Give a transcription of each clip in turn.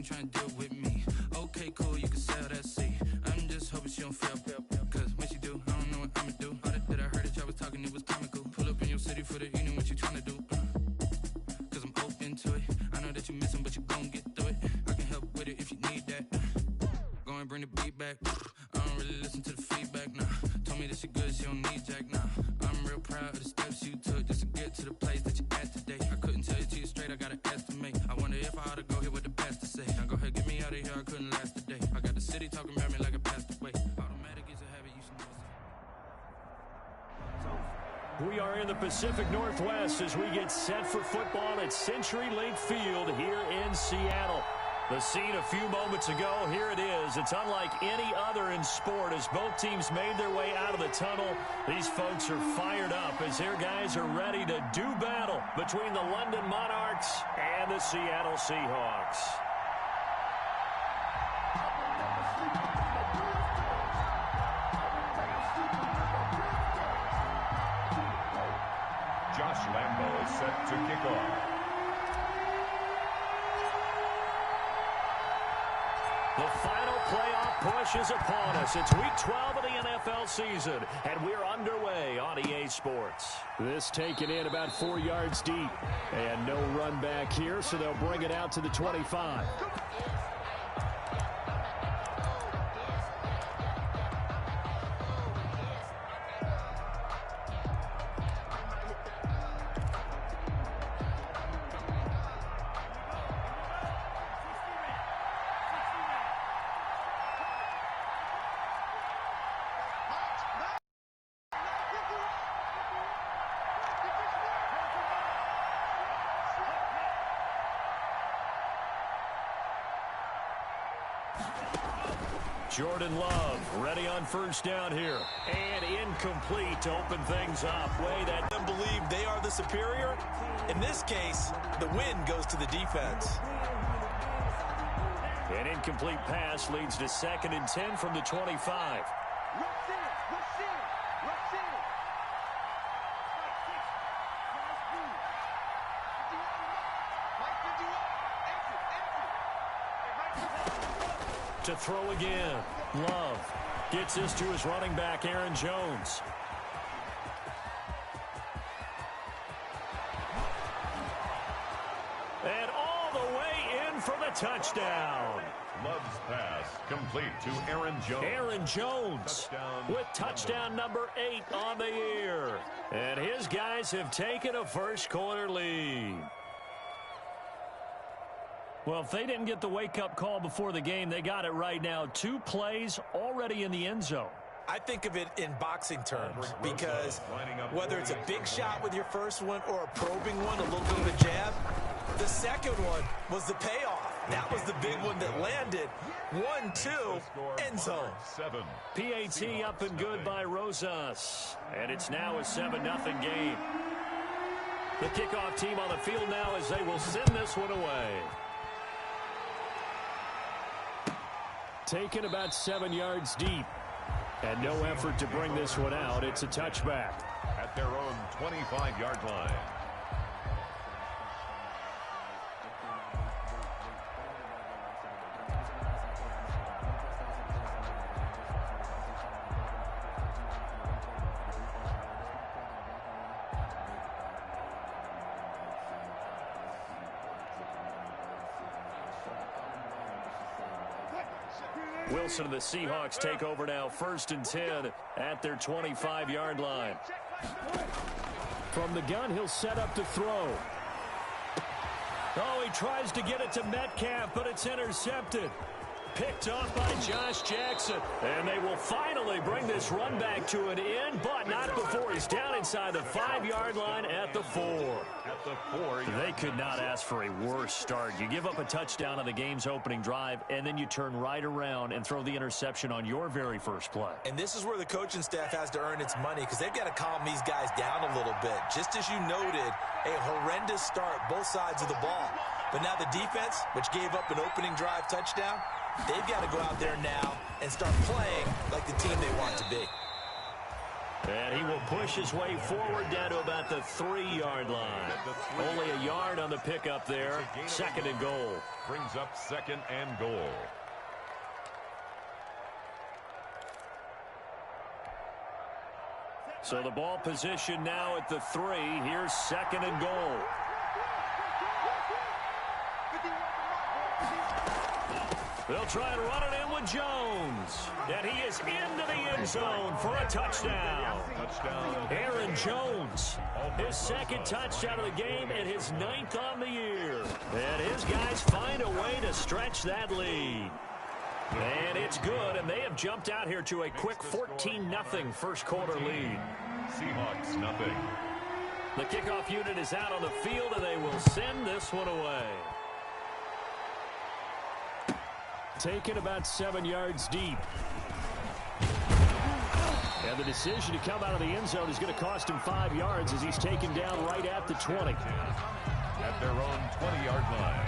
trying to deal with me. Okay, cool, you can sell that seat. I'm just hoping she don't fail. Cause when she do, I don't know what I'ma do. All that I heard that y'all was talking, it was comical. Pull up in your city for the evening, what you trying to do? Cause I'm open to it. I know that you missing, but you gon' get through it. I can help with it if you need that. Go and bring the beat back. I don't really listen to the feedback, nah. Told me that she good, she don't need jack, nah. I'm real proud of the steps you took just to get to the place that you at today. I couldn't tell you to you straight, I gotta estimate. I wonder if I ought to go here with the best to say. Now go ahead, get me out of here, I couldn't last a day. I got the city talking about me like I passed away. Automatic is a habit, you should know it's. We are in the Pacific Northwest as we get set for football at Century Link Field here in Seattle. The scene a few moments ago, here it is. It's unlike any other in sport as both teams made their way out of the tunnel. These folks are fired up as their guys are ready to do battle between the London Monarchs and the Seattle Seahawks. Josh Lambo is set to kick off. The final playoff push is upon us. It's week 12 of the NFL season, and we're underway on EA Sports. This taken in about 4 yards deep. And no run back here, so they'll bring it out to the 25. Jordan Love ready on first down here. And incomplete to open things up. Way that them believe they are the superior. In this case, the win goes to the defense. An incomplete pass leads to 2nd and 10 from the 25. To throw again. Love gets this to his running back, Aaron Jones. And all the way in for the touchdown. Love's pass complete to Aaron Jones. Aaron Jones with touchdown number 8 on the year. And his guys have taken a first quarter lead. Well, if they didn't get the wake-up call before the game, they got it right now. 2 plays already in the end zone. I think of it in boxing terms because whether it's a big shot with your first one or a probing one, a little bit of a jab, the second one was the payoff. That was the big one that landed. 1-2, end zone. PAT up and good by Rosas. And it's now a 7-0 game. The kickoff team on the field now as they will send this one away. Taken about 7 yards deep. And no effort to bring this one out. It's a touchback. At their own 25-yard line. Wilson and the Seahawks take over now, 1st and 10 at their 25-yard line. From the gun, he'll set up to throw. Oh, he tries to get it to Metcalf, but it's intercepted. Picked off by Josh Jackson. And they will finally bring this run back to an end, but not before he's down inside the 5-yard line at the 4. They could not ask for a worse start. You give up a touchdown on the game's opening drive, and then you turn right around and throw the interception on your very first play. And this is where the coaching staff has to earn its money because they've got to calm these guys down a little bit. Just as you noted, a horrendous start both sides of the ball. But now the defense, which gave up an opening drive touchdown, they've got to go out there now and start playing like the team they want to be. And he will push his way forward down to about the 3-yard line. Only a yard on the pickup there. Second and goal. Brings up second and goal. So the ball position now at the 3. Here's second and goal. They'll try and run it in with Jones. And he is into the end zone for a touchdown. Aaron Jones, his second touchdown of the game and his 9th on the year. And his guys find a way to stretch that lead. And it's good, and they have jumped out here to a quick 14-0 first quarter lead. Seahawks nothing. The kickoff unit is out on the field, and they will send this one away. Taken about 7 yards deep. And the decision to come out of the end zone is going to cost him 5 yards as he's taken down right at the 20. At their own 20-yard line.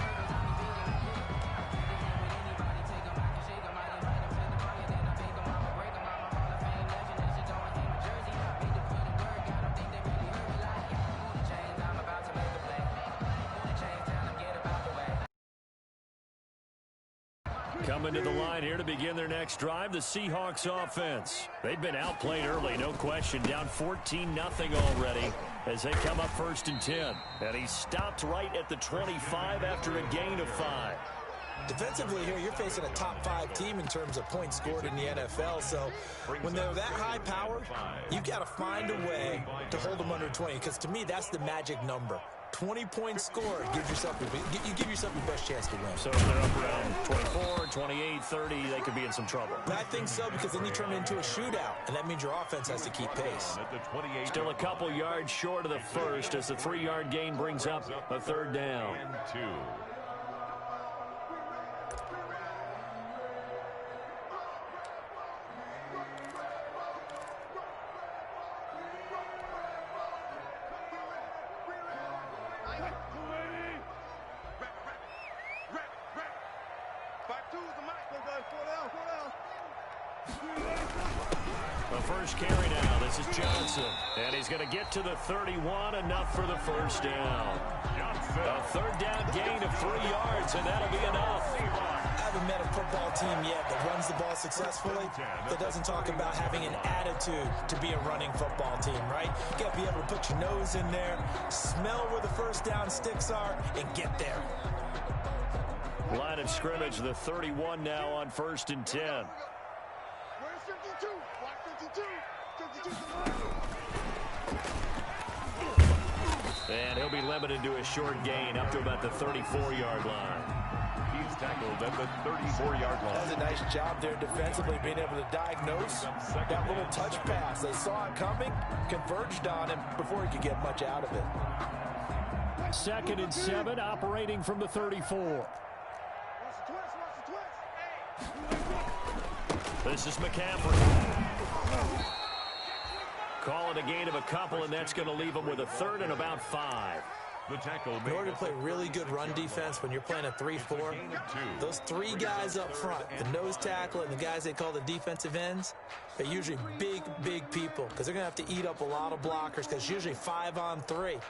Coming to the line here to begin their next drive, the Seahawks offense. They've been outplayed early, no question, down 14-0 already as they come up 1st and 10. And he stopped right at the 25 after a gain of 5. Defensively here, you're facing a top 5 team in terms of points scored in the NFL. So when they're that high powered, you've got to find a way to hold them under 20, because to me, that's the magic number. 20 points scored, you give yourself your best chance to win. So if they're up around 24, 28, 30, they could be in some trouble. I think so, because then you turn it into a shootout, and that means your offense has to keep pace. Still a couple yards short of the first as the 3-yard gain brings up a 3rd down. And 2. The first carry now. This is Johnson. And he's going to get to the 31, enough for the first down. A 3rd down gain of 3 yards, and that'll be enough. I haven't met a football team yet that runs the ball successfully that doesn't talk about having an attitude to be a running football team, right? You got to be able to put your nose in there, smell where the first down sticks are, and get there. Line of scrimmage, the 31 now on 1st and 10. And he'll be limited to a short gain up to about the 34-yard line. He's tackled at the 34-yard line. That was a nice job there defensively, being able to diagnose that little touch pass. They saw it coming, converged on him before he could get much out of it. 2nd and 7, operating from the 34. This is McCaffrey. Calling a gain of a couple, and that's going to leave him with a 3rd and about 5. The tackle in order to play really good run defense when you're playing a 3-4, those 3 guys up front, the nose tackle and the guys they call the defensive ends, are usually big people, because they're going to have to eat up a lot of blockers, because it's usually 5-on-3.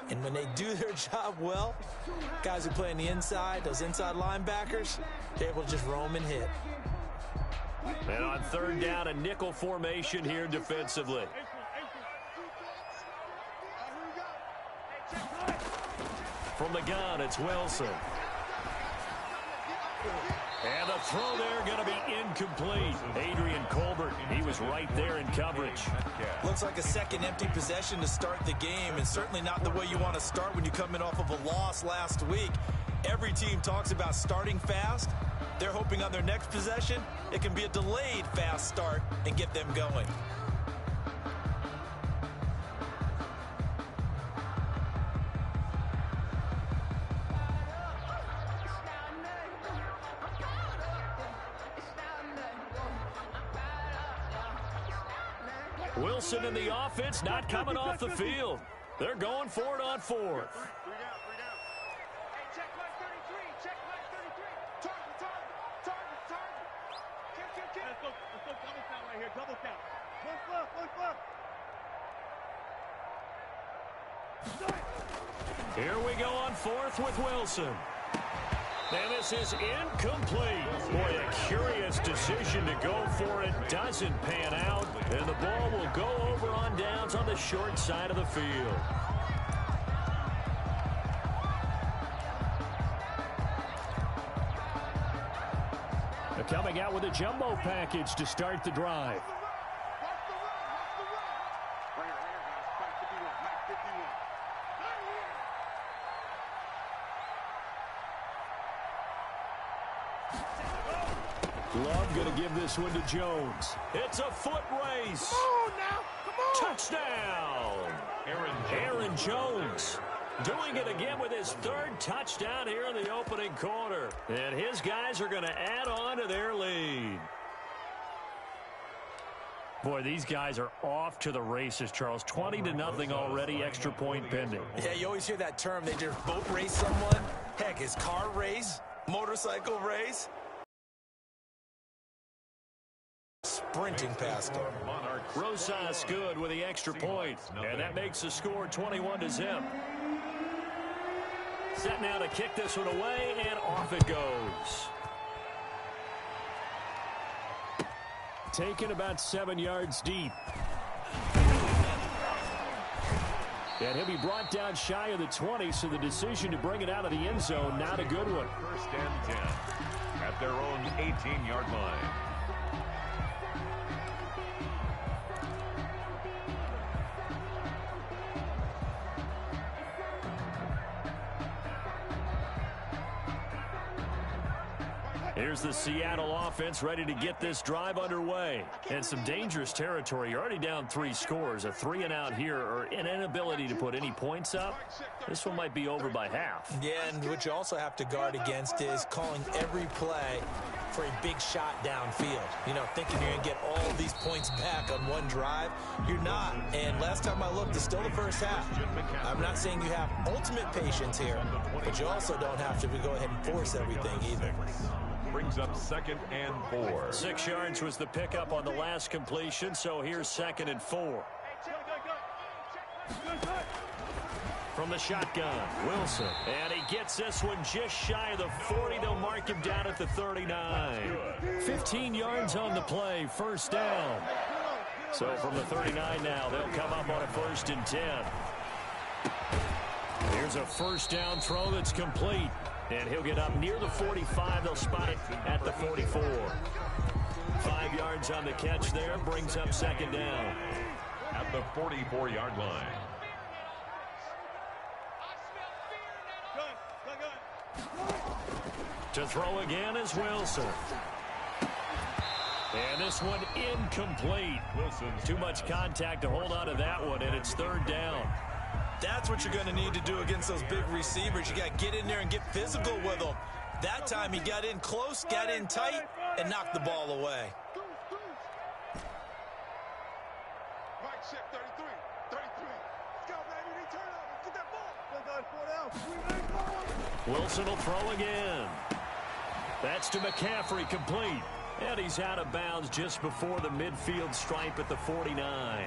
And when they do their job well, guys who play on the inside, those inside linebackers, they're able to just roam and hit. And on 3rd down, a nickel formation here defensively. From the gun, it's Wilson. And the throw there going to be incomplete. Adrian Colbert, he was right there in coverage. Looks like a second empty possession to start the game, and certainly not the way you want to start when you come in off of a loss last week. Every team talks about starting fast. They're hoping on their next possession, it can be a delayed fast start and get them going. Wilson in the offense, not coming off the field. They're going for it on 4th. Here we go on fourth with Wilson. And this is incomplete. Boy, a curious decision to go for it. Doesn't pan out. And the ball will go over on downs on the short side of the field. They're coming out with a jumbo package to start the drive. Love going to give this one to Jones. It's a foot race. Come on now. Come on. Touchdown. Aaron Jones doing it again with his third touchdown here in the opening quarter. And his guys are going to add on to their lead. Boy, these guys are off to the races, Charles. 20-0 already, extra point pending. Yeah, you always hear that term. They just boat race someone. Heck, is car race, motorcycle race. Sprinting past him. Rosas good with the extra point, and that makes the score 21-0. Set now to kick this one away, and off it goes. Taken about 7 yards deep. And he'll be brought down shy of the 20, so the decision to bring it out of the end zone, not a good one. First and 10 at their own 18-yard line. Here's the Seattle offense ready to get this drive underway. And some dangerous territory. You're already down 3 scores. A 3-and-out here, or an inability to put any points up. This one might be over by half. Yeah, and what you also have to guard against is calling every play for a big shot downfield. You know, thinking you're going to get all these points back on one drive. You're not. And last time I looked, it's still the first half. I'm not saying you have ultimate patience here, but you also don't have to go ahead and force everything either. Brings up 2nd and 4. 6 yards was the pickup on the last completion, so here's 2nd and 4. From the shotgun, Wilson. And he gets this one just shy of the 40. They'll mark him down at the 39. 15 yards on the play, first down. So from the 39 now, they'll come up on a 1st and 10. Here's a first down throw that's complete. And he'll get up near the 45. They'll spot it at the 44. 5 yards on the catch there. Brings up 2nd down. At the 44-yard line. To throw again is Wilson. And this one incomplete. Wilson's too much contact to hold on to that one, and it's 3rd down. That's what you're going to need to do against those big receivers. You got to get in there and get physical with them. That time he got in close, got in tight, and knocked the ball away. Right check 33. 33. Let's go, baby. They turn up. Get that ball. Wilson will throw again. That's to McCaffrey, complete. And he's out of bounds just before the midfield stripe at the 49.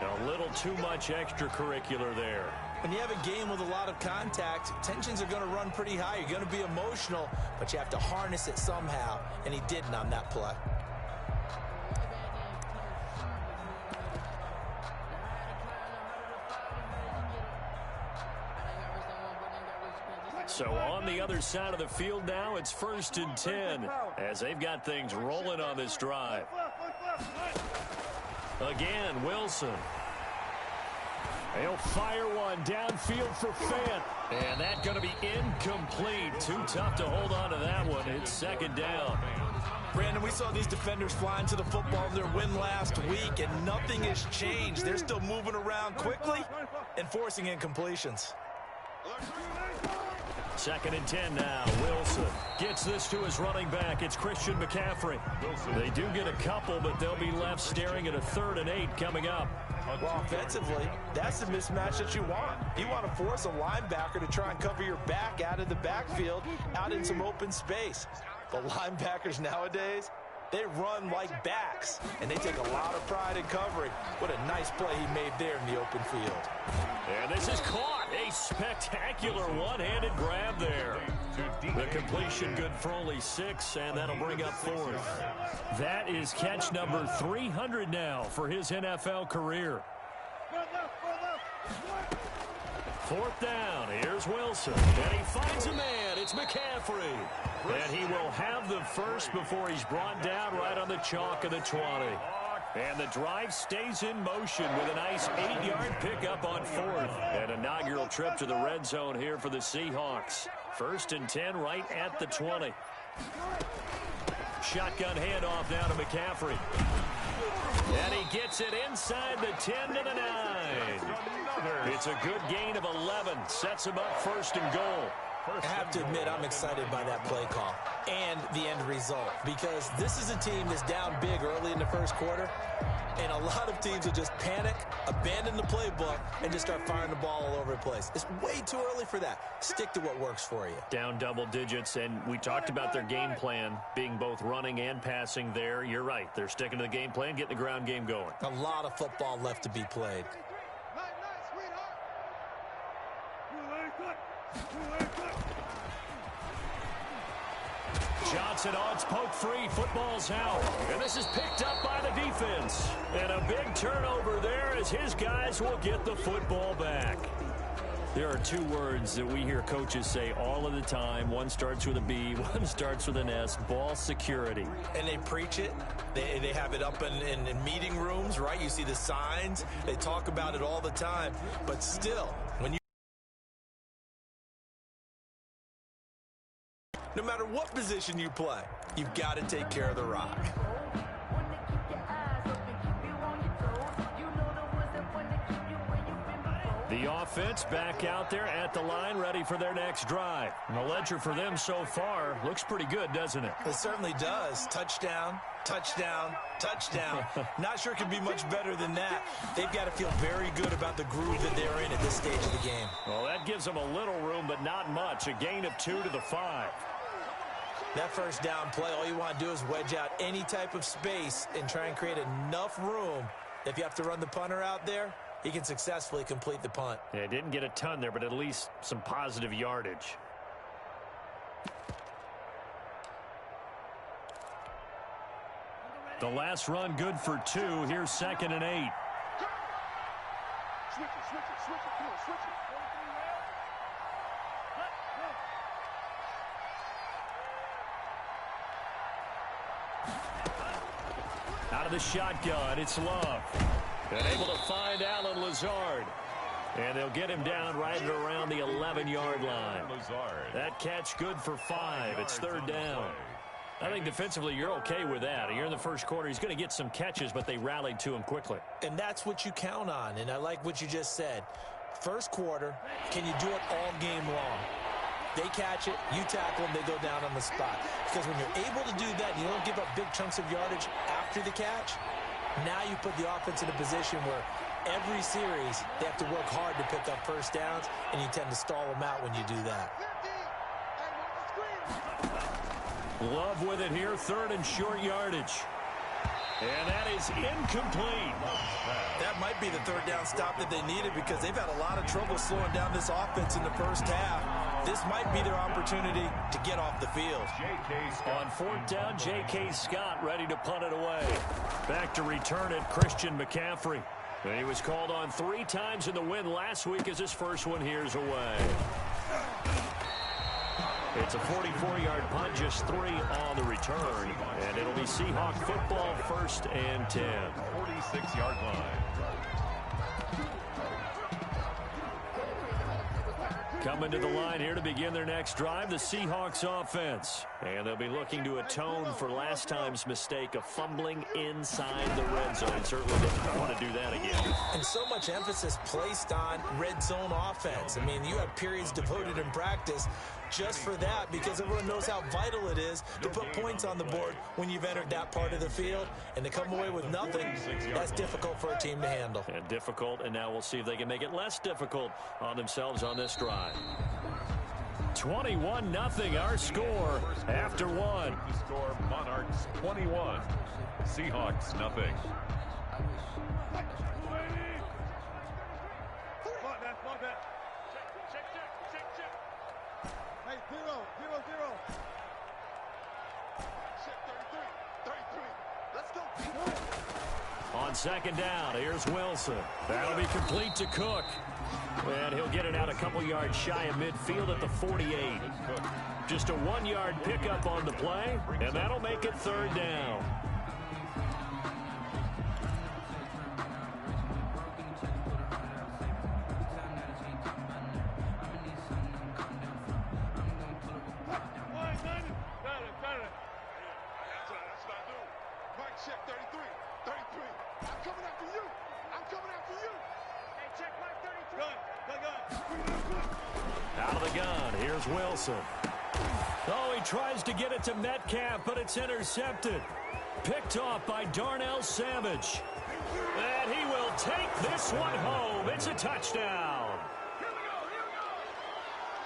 A little too much extracurricular there. When you have a game with a lot of contact, tensions are going to run pretty high. You're going to be emotional, but you have to harness it somehow, and he didn't on that play. So on the other side of the field now, it's 1st and 10 as they've got things rolling on this drive. Again, Wilson. They'll fire one downfield for Fant. And that's going to be incomplete. Too tough to hold on to that one. It's 2nd down. Brandon, we saw these defenders flying to the football in their win last week, and nothing has changed. They're still moving around quickly and forcing incompletions. 2nd and 10 now. Wilson gets this to his running back. It's Christian McCaffrey. They do get a couple, but they'll be left staring at a 3rd and 8 coming up. Well, offensively, that's the mismatch that you want. You want to force a linebacker to try and cover your back out of the backfield, out in some open space. But linebackers nowadays, They run like backs, and they take a lot of pride in covering. What a nice play he made there in the open field. And this is caught. A spectacular one-handed grab there. The completion good for only 6, and that'll bring up 4th. That is catch number 300 now for his NFL career. 4th down. Here's Wilson. And he finds a man. It's McCaffrey. And he will have the first before he's brought down right on the chalk of the 20. And the drive stays in motion with a nice 8-yard pickup on 4th. An inaugural trip to the red zone here for the Seahawks. 1st and 10 right at the 20. Shotgun handoff now to McCaffrey. And he gets it inside the 10 to the 9. It's a good gain of 11. Sets him up 1st and goal. I have to admit, I'm excited by that play call and the end result, because this is a team that's down big early in the first quarter, and a lot of teams will just panic, abandon the playbook, and just start firing the ball all over the place. It's way too early for that. Stick to what works for you. Down double digits, and we talked about their game plan being both running and passing there. You're right. They're sticking to the game plan, getting the ground game going. A lot of football left to be played. Johnson, it's poke free. Football's out. And this is picked up by the defense. And a big turnover there as his guys will get the football back. There are 2 words that we hear coaches say all of the time. One starts with a B, one starts with an S. Ball security. And they preach it. They have it up in meeting rooms, right? You see the signs. They talk about it all the time. But still, when you no matter what position you play, you've got to take care of the rock. The offense back out there at the line, ready for their next drive. And the ledger for them so far looks pretty good, doesn't it? It certainly does. Touchdown, touchdown, touchdown. Not sure it could be much better than that. They've got to feel very good about the groove that they're in at this stage of the game. Well, that gives them a little room, but not much. A gain of 2 to the 5. That first down play, all you want to do is wedge out any type of space and try and create enough room. If you have to run the punter out there, he can successfully complete the punt. Yeah, didn't get a ton there, but at least some positive yardage. The last run good for 2. Here's 2nd and 8. Switch it. Out of the shotgun, it's Love. And able to find Alan Lazard. And they'll get him down right at around the 11-yard line. That catch good for 5. It's 3rd down. I think defensively you're okay with that. You're in the first quarter. He's going to get some catches, but they rallied to him quickly. And that's what you count on. And I like what you just said. First quarter, can you do it all game long? They catch it, you tackle them, they go down on the spot. Because when you're able to do that, and you don't give up big chunks of yardage after the catch, now you put the offense in a position where every series they have to work hard to pick up first downs, and you tend to stall them out when you do that. Love with it here, 3rd and short yardage. And that is incomplete. That might be the 3rd down stop that they needed, because they've had a lot of trouble slowing down this offense in the first half. This might be their opportunity to get off the field. On 4th down, J.K. Scott ready to punt it away. Back to return it, Christian McCaffrey. And he was called on 3 times in the win last week as his first one here's away. It's a 44-yard punt, just 3 on the return. And it'll be Seahawk football, 1st and 10. 46-yard line. Coming to the line here to begin their next drive, the Seahawks offense. And they'll be looking to atone for last time's mistake of fumbling inside the red zone. Certainly didn't want to do that again. And so much emphasis placed on red zone offense. I mean, you have periods devoted in practice just for that, because everyone knows how vital it is to put points on the board when you've entered that part of the field. And to come away with nothing, that's difficult for a team to handle. And difficult, and now we'll see if they can make it less difficult on themselves on this drive. 21-0 our score after one. The score, Monarchs 21, Seahawks nothing. Hey, 0-0-0. Check 33. Let's go. On second down, here's Wilson. That'll be complete to Cook. And he'll get it out a couple yards shy of midfield at the 48. Just a 1-yard pickup on the play, and that'll make it third down. Check 33. I'm coming after you. Hey, check mark 33. Gun. Out of the gun, here's Wilson. Oh, he tries to get it to Metcalf, but it's intercepted. Picked off by Darnell Savage. And he will take this one home. It's a touchdown.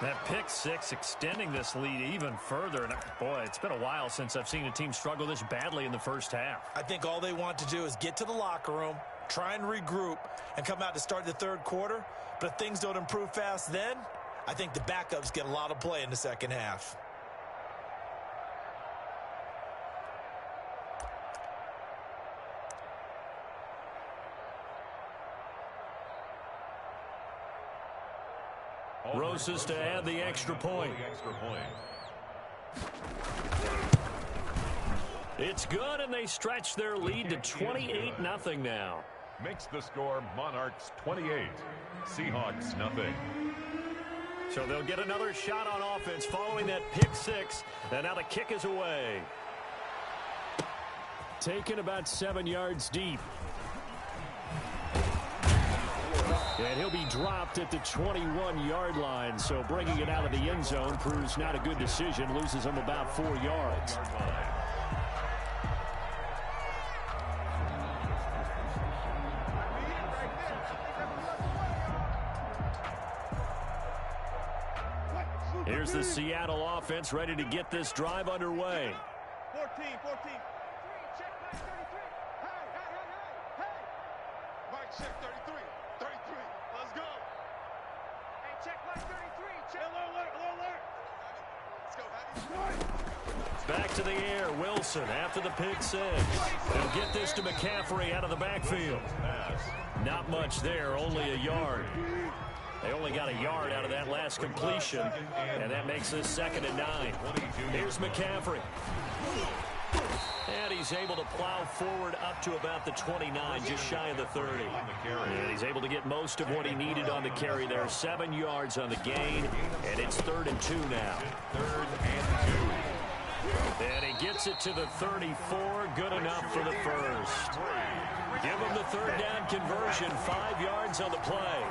That pick six extending this lead even further. And boy, it's been a while since I've seen a team struggle this badly in the first half. I think all they want to do is get to the locker room, try and regroup, and come out to start the third quarter. But if things don't improve fast then, I think the backups get a lot of play in the second half. Roses to add the extra point. It's good, and they stretch their lead to 28-0 now. Makes the score Monarchs 28, Seahawks nothing. So they'll get another shot on offense following that pick six, and now the kick is away. Taken about 7 yards deep. And he'll be dropped at the 21-yard line, so bringing it out of the end zone proves not a good decision, loses him about 4 yards. Here's the Seattle offense ready to get this drive underway. 14. Check mark 33. Hey. Mike, check 33. Let's go. Hey, check mark 33. Check. Alert. Let's go, Back to the air, Wilson after the pick six. They'll get this to McCaffrey out of the backfield. Not much there, only a yard. They only got a yard out of that last completion, and that makes this 2nd and 9. Here's McCaffrey. And he's able to plow forward up to about the 29, just shy of the 30. And he's able to get most of what he needed on the carry there. 7 yards on the gain, and it's 3rd and 2 now. 3rd and 2. And he gets it to the 34, good enough for the first. Give him the 3rd down conversion, 5 yards on the play.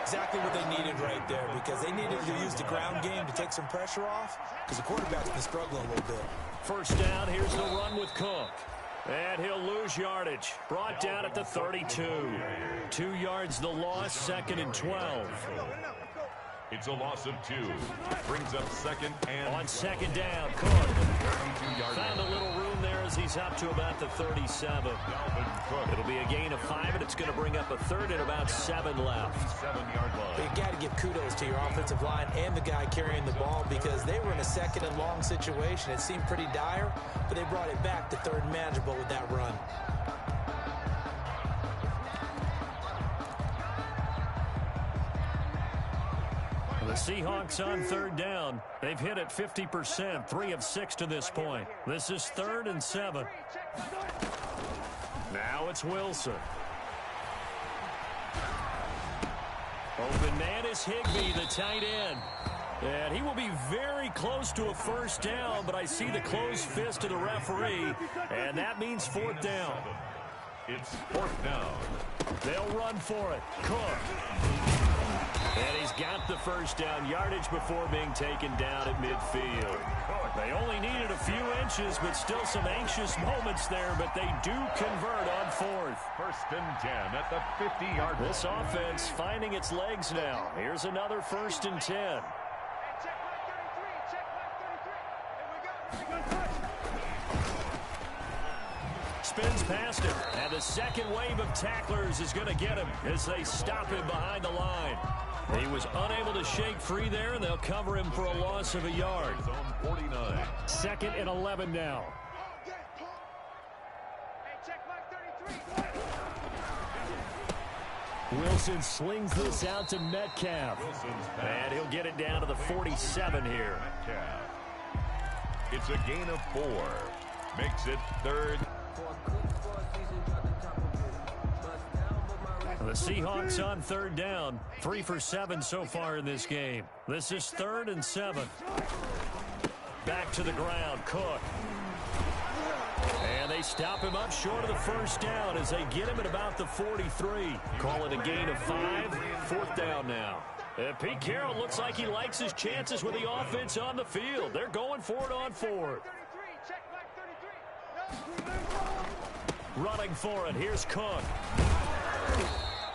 Exactly what they needed right there, because they needed to use the ground game to take some pressure off, because the quarterback's been struggling a little bit. First down, here's the run with Cook. And he'll lose yardage. Brought down at the 32. 2 yards the loss, 2nd and 12. It's a loss of 2. Brings up 2nd and... On 2nd down, Cook. Found a little room there as he's up to about the 37. It'll be a gain of 5, and it's going to bring up a 3rd and about 7 left. 7-yard line. But you got to give kudos to your offensive line and the guy carrying the ball, because they were in a 2nd and long situation. It seemed pretty dire, but they brought it back to 3rd and manageable with that run. The Seahawks on 3rd down. They've hit it 50%, 3 of 6 to this point. This is 3rd and 7. Now it's Wilson. Open man is Higbee, the tight end. And he will be very close to a first down, but I see the closed fist of the referee, and that means 4th down. It's 4th down. They'll run for it. Cook. And he's got the first down yardage before being taken down at midfield. They only needed a few inches, but still some anxious moments there, but they do convert on 4th. 1st and 10 at the 50-yard line. This offense finding its legs now. Here's another 1st and 10. Spins past him, and the second wave of tacklers is going to get him as they stop him behind the line. He was unable to shake free there, and they'll cover him for a loss of a yard. 2nd and 11 now. Wilson slings this out to Metcalf, and he'll get it down to the 47 here. It's a gain of 4. Makes it 3rd. The Seahawks on 3rd down. 3 for 7 so far in this game. This is 3rd and 7. Back to the ground, Cook. And they stop him up short of the 1st down as they get him at about the 43. Call it a gain of 5. 4th down now. And Pete Carroll looks like he likes his chances with the offense on the field. They're going for it on 4th. Running for it. Here's Cook.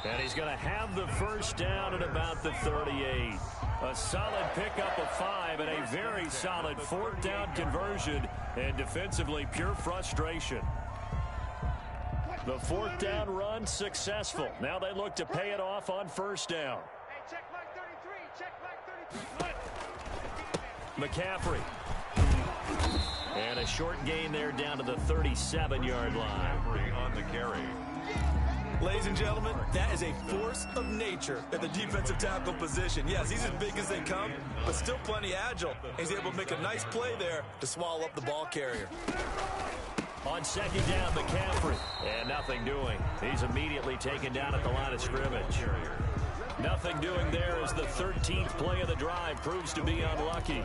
And he's going to have the 1st down at about the 38. A solid pickup of 5 and a very solid 4th down conversion. And defensively, pure frustration. The 4th down run successful. Now they look to pay it off on 1st down. McCaffrey. And a short gain there down to the 37-yard line. On the carry. Ladies and gentlemen, that is a force of nature at the defensive tackle position. Yes, he's as big as they come, but still plenty agile. He's able to make a nice play there to swallow up the ball carrier. On 2nd down, McCaffrey. And nothing doing. He's immediately taken down at the line of scrimmage. Nothing doing there as the 13th play of the drive proves to be unlucky.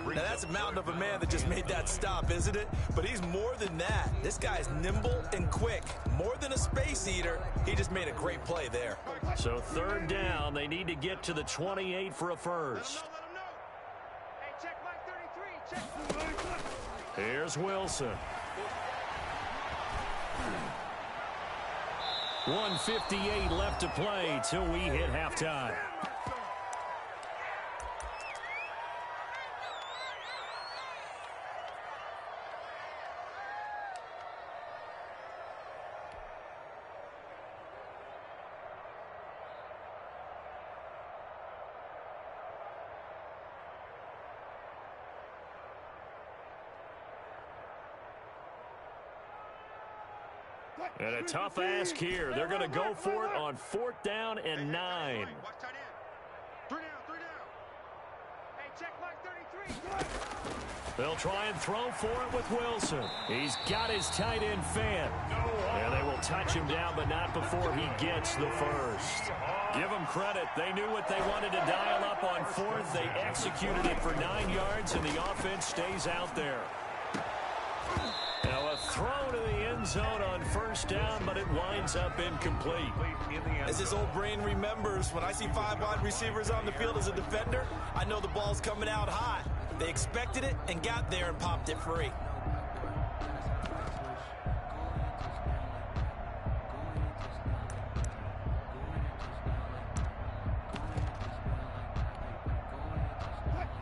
Now that's a mountain of a man that just made that stop, isn't it? But he's more than that. This guy's nimble and quick. More than a space eater, he just made a great play there. So 3rd down, they need to get to the 28 for a 1st. Here's Wilson. 1:58 left to play till we hit halftime. And a tough ask here. They're going to go for it on 4th down and 9. They'll try and throw for it with Wilson. He's got his tight end fan. And they will touch him down, but not before he gets the 1st. Give them credit. They knew what they wanted to dial up on 4th. They executed it for 9 yards, and the offense stays out there. Now a throw to the end zone on 1st down, but it winds up incomplete. As his old brain remembers, when I see 5 wide receivers on the field as a defender, I know the ball's coming out hot. They expected it and got there and popped it free.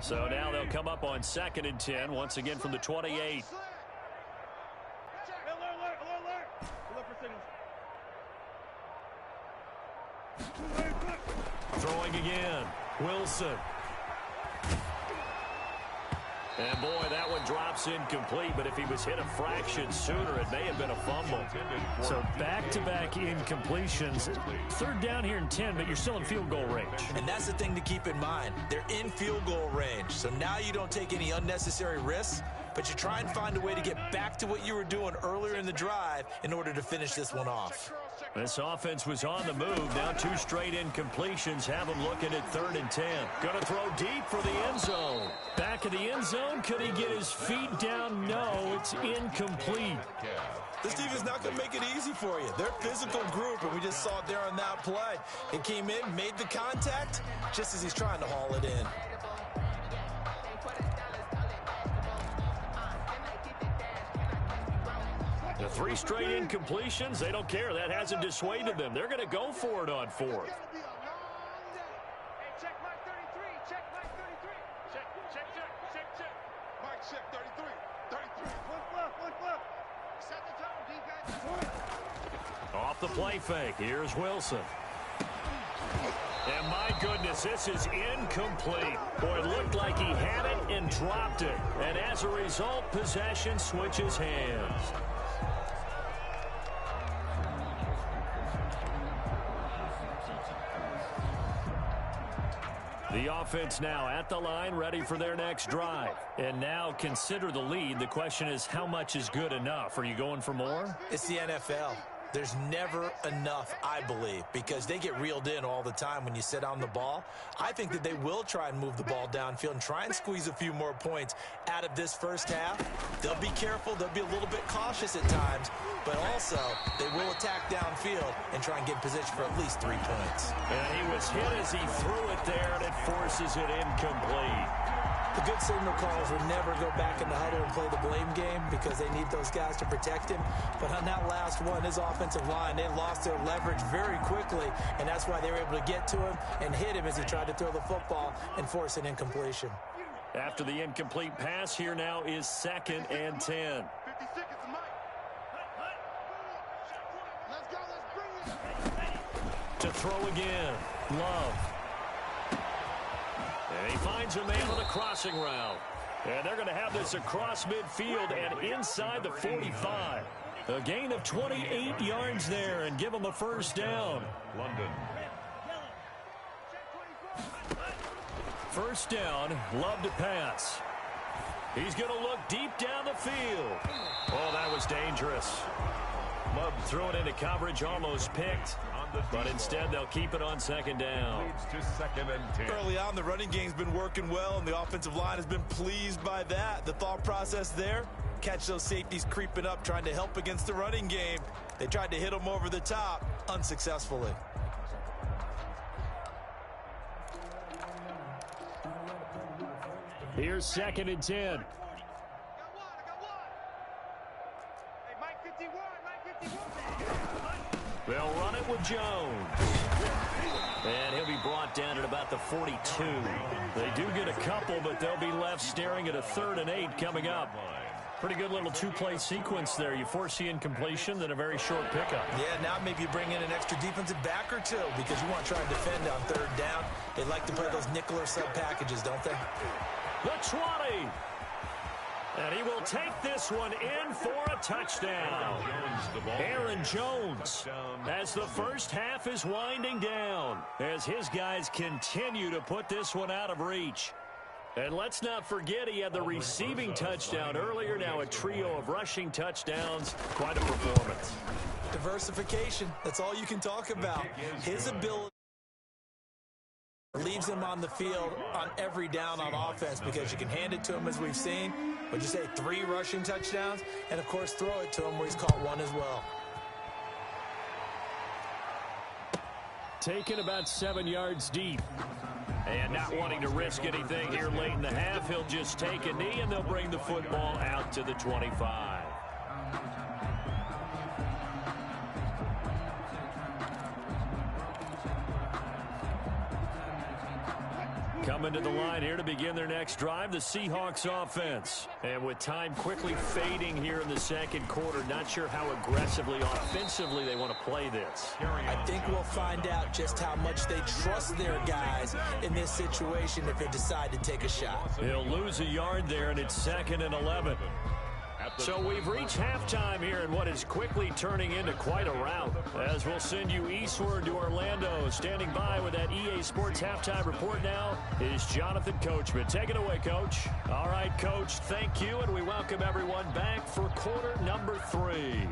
So now they'll come up on 2nd and 10, once again from the 28. Throwing again. Wilson. And boy, that one drops incomplete, but if he was hit a fraction sooner, it may have been a fumble. So back-to-back incompletions. 3rd down here and 10, but you're still in field goal range. And that's the thing to keep in mind. They're in field goal range, so now you don't take any unnecessary risks, but you try and find a way to get back to what you were doing earlier in the drive in order to finish this one off. This offense was on the move. Now 2 straight incompletions have him looking at 3rd and 10. Going to throw deep for the end zone. Back of the end zone. Could he get his feet down? No, it's incomplete. This defense is not going to make it easy for you. They're a physical group, and we just saw it there on that play. It came in, made the contact, just as he's trying to haul it in. The 3 straight incompletions, they don't care. That hasn't dissuaded them. They're going to go for it on 4th. Check 33. Off the play fake, here's Wilson. And my goodness, this is incomplete. Boy, it looked like he had it and dropped it. And as a result, possession switches hands. The offense now at the line, ready for their next drive. And now consider the lead. The question is, how much is good enough? Are you going for more? It's the NFL. There's never enough, I believe, because they get reeled in all the time when you sit on the ball. I think that they will try and move the ball downfield and try and squeeze a few more points out of this first half. They'll be careful. They'll be a little bit cautious at times, but also they will attack downfield and try and get in position for at least 3 points. And he was hit as he threw it there, and it forces it incomplete. The good signal callers would never go back in the huddle and play the blame game because they need those guys to protect him. But on that last one, his offensive line, they lost their leverage very quickly, and that's why they were able to get to him and hit him as he tried to throw the football and force an incompletion. After the incomplete pass, here now is 2nd and 10. 50 seconds, Mike. Let's go, let's bring it. To throw again, Love. And he finds a man on the crossing route. And they're going to have this across midfield and inside the 45. A gain of 28 yards there and give them a first down. London. First down, Love to pass. He's going to look deep down the field. Oh, that was dangerous. Love threw it into coverage, almost picked. But instead, they'll keep it on 2nd down. Leads to 2nd and 10. Early on, the running game's been working well, and the offensive line has been pleased by that. The thought process there, catch those safeties creeping up, trying to help against the running game. They tried to hit them over the top, unsuccessfully. Here's 2nd and 10. I got one. Hey, Mike 51, Mike 51. They'll run it with Jones. And he'll be brought down at about the 42. They do get a couple, but they'll be left staring at a 3rd and 8 coming up. Pretty good little 2-play sequence there. You force the incompletion, then a very short pickup. Yeah, now maybe you bring in an extra defensive back or two because you want to try and defend on 3rd down. They like to play those nickel or sub packages, don't they? The 20. And he will take this one in for a touchdown. Aaron Jones, as the first half is winding down, as his guys continue to put this one out of reach. And let's not forget he had the receiving touchdown earlier, now a trio of rushing touchdowns. Quite a performance. Diversification, that's all you can talk about. His ability leaves him on the field on every down on offense because you can hand it to him as we've seen. Would you say 3 rushing touchdowns? And, of course, throw it to him where he's caught 1 as well. Taken about 7 yards deep. And not wanting to risk anything here late in the half, he'll just take a knee and they'll bring the football out to the 25. Coming to the line here to begin their next drive, the Seahawks offense. And with time quickly fading here in the 2nd quarter, not sure how aggressively, offensively they want to play this. I think we'll find out just how much they trust their guys in this situation if they decide to take a shot. He'll lose a yard there, and it's 2nd and 11. So we've reached halftime here in what is quickly turning into quite a rout. As we'll send you eastward to Orlando. Standing by with that EA Sports halftime report now is Jonathan Coachman. Take it away, Coach. All right, Coach, thank you, and we welcome everyone back for quarter number 3.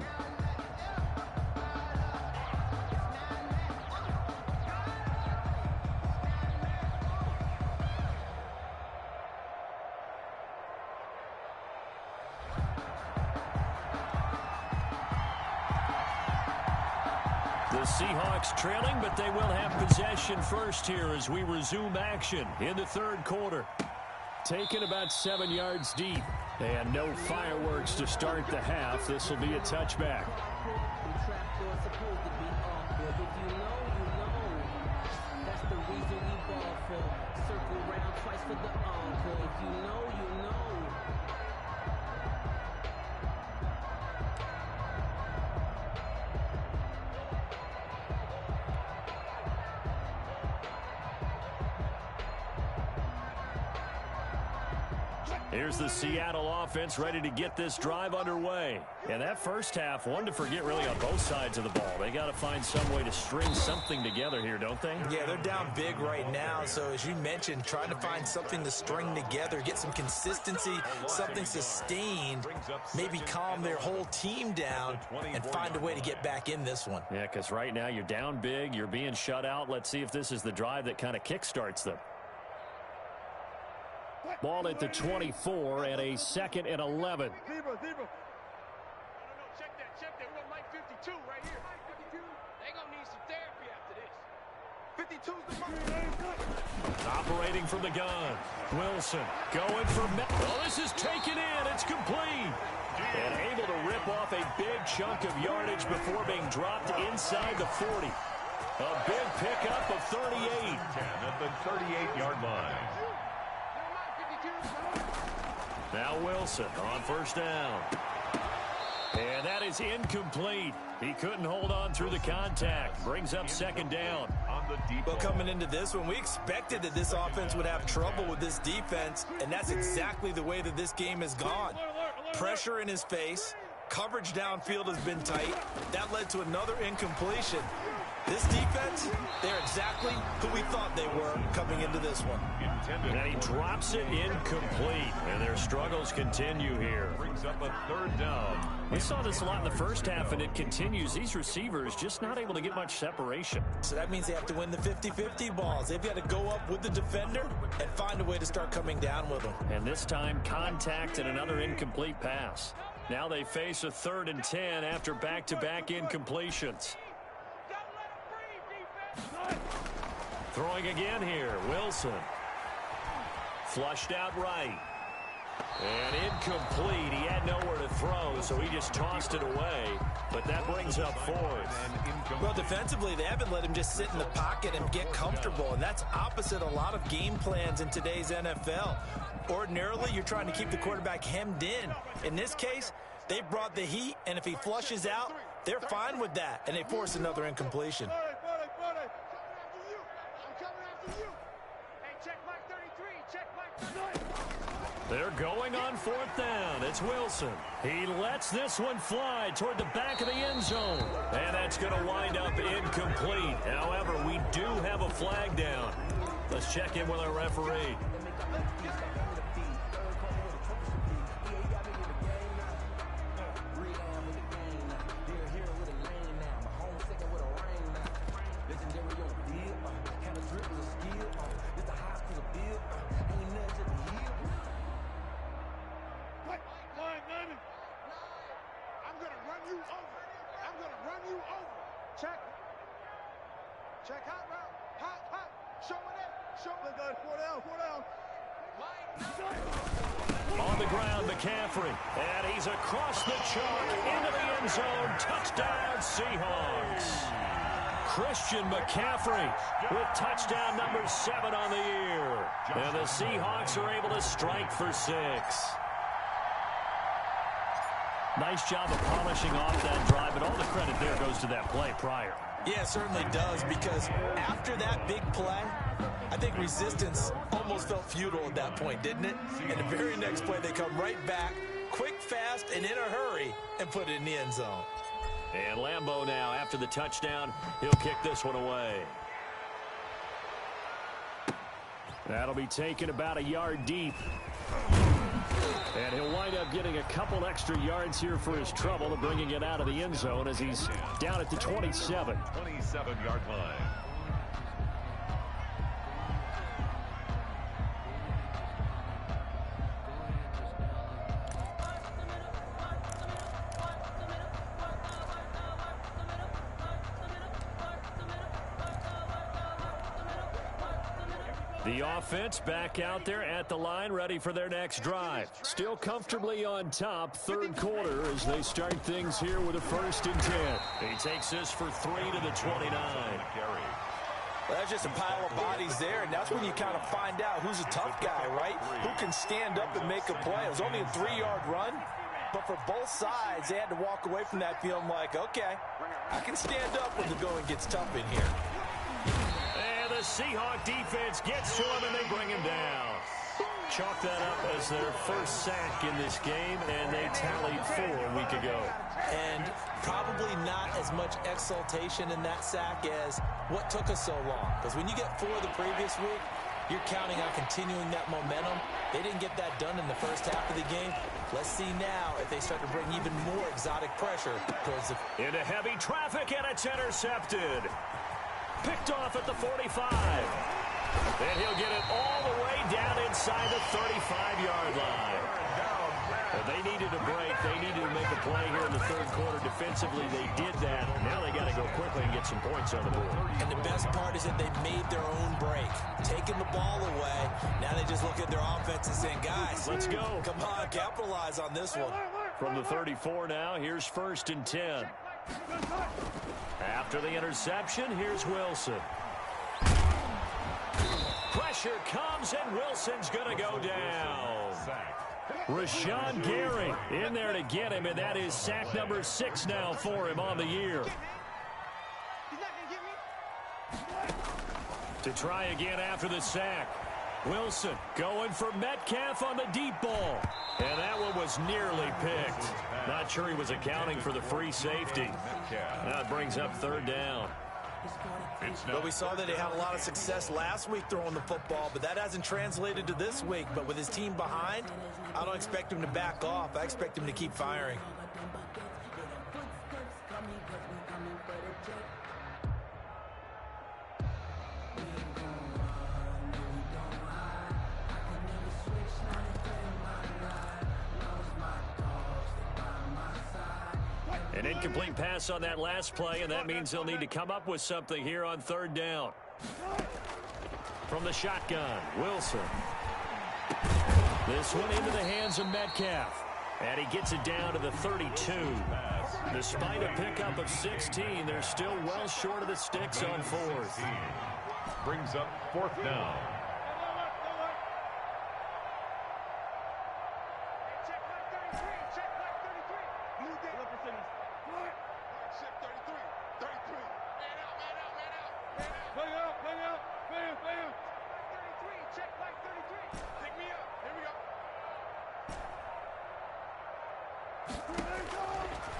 The Seahawks trailing, but they will have possession first here as we resume action in the 3rd quarter. Taken about 7 yards deep. And no fireworks to start the half. This will be a touchback. Here's the Seattle offense ready to get this drive underway. And that first half, one to forget really on both sides of the ball. They got to find some way to string something together here, don't they? Yeah, they're down big right now. So as you mentioned, trying to find something to string together, get some consistency, something sustained, maybe calm their whole team down and find a way to get back in this one. Yeah, because right now you're down big, you're being shut out. Let's see if this is the drive that kind of kickstarts them. Ball at the 24 and a 2nd and 11. Zebra. Check that. We're Mike 52 right here. 52. They gonna need some therapy after this. 52's the mark. Operating from the gun. Wilson going for... Oh, this is taken in. It's complete. And able to rip off a big chunk of yardage before being dropped inside the 40. A big pickup of 38. 10 at the 38-yard line. Now Wilson on first down. And that is incomplete. He couldn't hold on through the contact. Brings up 2nd down. Well, coming into this one, we expected that this offense would have trouble with this defense, and that's exactly the way that this game has gone. Pressure in his face. Coverage downfield has been tight. That led to another incompletion. This defense, they're exactly who we thought they were coming into this one. And he drops it incomplete. And their struggles continue here. Brings up a 3rd down. We saw this a lot in the first half, and it continues. These receivers just not able to get much separation. So that means they have to win the 50-50 balls. They've got to go up with the defender and find a way to start coming down with them. And this time, contact and another incomplete pass. Now they face a 3rd and 10 after back-to-back incompletions. Throwing again here, Wilson. Flushed out right. And incomplete. He had nowhere to throw, so he just tossed it away. But that brings up 4th. Well, defensively, they haven't let him just sit in the pocket and get comfortable, and that's opposite a lot of game plans in today's NFL. Ordinarily, you're trying to keep the quarterback hemmed in. In this case, they brought the heat, and if he flushes out, they're fine with that, and they force another incompletion. They're going on 4th down. It's Wilson. He lets this one fly toward the back of the end zone. And that's going to wind up incomplete. However, we do have a flag down. Let's check in with our referee. Check hot route. Hot. Show it. 4 down. On the ground, McCaffrey. And he's across the chalk into the end zone. Touchdown, Seahawks. Christian McCaffrey with touchdown number 7 on the year. And the Seahawks are able to strike for 6. Nice job of polishing off that drive, but all the credit there goes to that play prior. Yeah, it certainly does, because after that big play, I think resistance almost felt futile at that point, didn't it? And the very next play, they come right back, quick, fast, and in a hurry, and put it in the end zone. And Lambeau now, after the touchdown, he'll kick this one away. That'll be taken about a yard deep. And he'll wind up getting a couple extra yards here for his trouble and bringing it out of the end zone as he's down at the 27. 27-yard line. The offense back out there at the line, ready for their next drive. Still comfortably on top, third quarter, as they start things here with a 1st and 10. He takes this for 3 to the 29. Well, that's just a pile of bodies there, and that's when you kind of find out who's a tough guy, right? Who can stand up and make a play. It was only a 3-yard run, but for both sides, they had to walk away from that feeling like, okay, I can stand up when the going gets tough in here. And the Seahawk defense gets to him, and they bring him down. chalked that up as their first sack in this game, and they tallied 4 a week ago. And probably not as much exultation in that sack as what took us so long. Because when you get 4 the previous week, you're counting on continuing that momentum. They didn't get that done in the first half of the game. Let's see now if they start to bring even more exotic pressure towards the... Into heavy traffic, and it's intercepted. Picked off at the 45. And he'll get it all the way down inside the 35-yard line. Well, they needed a break. They needed to make a play here in the third quarter. Defensively, they did that. Now they got to go quickly and get some points on the board. And the best part is that they made their own break. Taking the ball away. Now they just look at their offense and saying, guys, let's go. Come on, capitalize on this one. From the 34 now, here's 1st and 10. After the interception, here's Wilson. Pressure comes, and Wilson's going to go down. Rashawn Gary in there to get him, and that is sack number 6 now for him on the year. To try again after the sack. Wilson going for Metcalf on the deep ball. And that one was nearly picked. Not sure he was accounting for the free safety. Now it brings up 3rd down. But we saw that he had a lot of success last week throwing the football, but that hasn't translated to this week. But with his team behind, I don't expect him to back off. I expect him to keep firing. An incomplete pass on that last play, and that means they'll need to come up with something here on 3rd down. From the shotgun, Wilson. This one into the hands of Metcalf. And he gets it down to the 32. Despite a pickup of 16, they're still well short of the sticks on 4th. Brings up 4th down.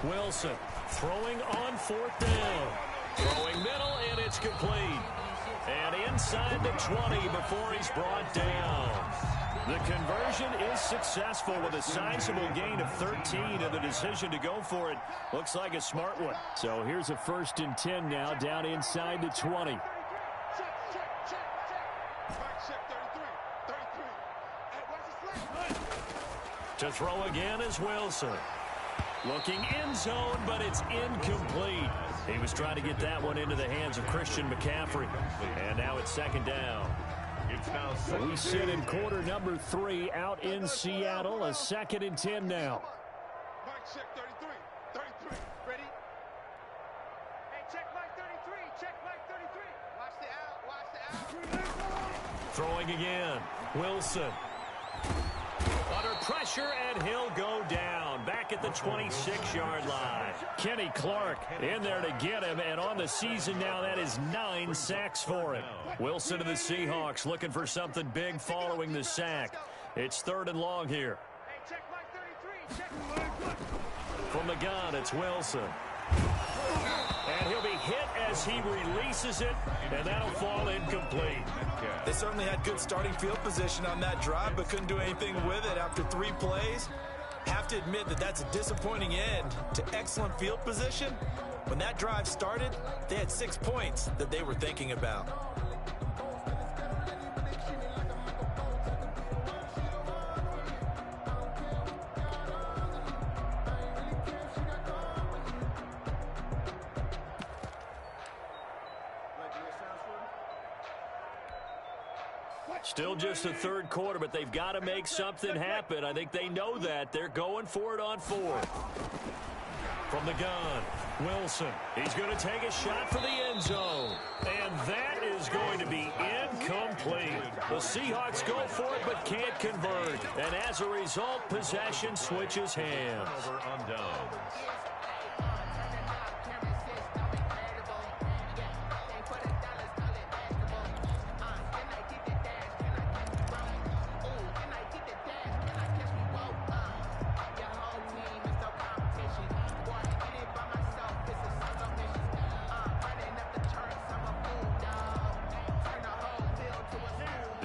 Wilson throwing on 4th down. Throwing middle, and it's complete. And inside the 20 before he's brought down. The conversion is successful with a sizable gain of 13, and the decision to go for it looks like a smart one. So here's a 1st and 10 now down inside the 20. To throw again is Wilson. Looking end zone, but it's incomplete. He was trying to get that one into the hands of Christian McCaffrey. And now it's 2nd down. It's now we sit in quarter number 3 out in Seattle. A 2nd and 10 now. Mike, check 33. 33. Ready? Hey, check Mike 33. Check Mike 33. Watch the out. Throwing again. Wilson. Under pressure, and he'll go down. Back at the 26-yard line. Kenny Clark in there to get him, and on the season now, that is 9 sacks for him. Wilson and the Seahawks looking for something big following the sack. It's 3rd and long here. Hey, check Mike 33. Check. From the gun, it's Wilson. And he'll be hit as he releases it, and that'll fall incomplete. They certainly had good starting field position on that drive, but couldn't do anything with it after 3 plays. Have to admit that that's a disappointing end to excellent field position. When that drive started, they had 6 points that they were thinking about. Still just the 3rd quarter, but they've got to make something happen. I think they know that. They're going for it on 4th. From the gun, Wilson. He's going to take a shot for the end zone. And that is going to be incomplete. The Seahawks go for it but can't convert. And as a result, possession switches hands. Over on downs.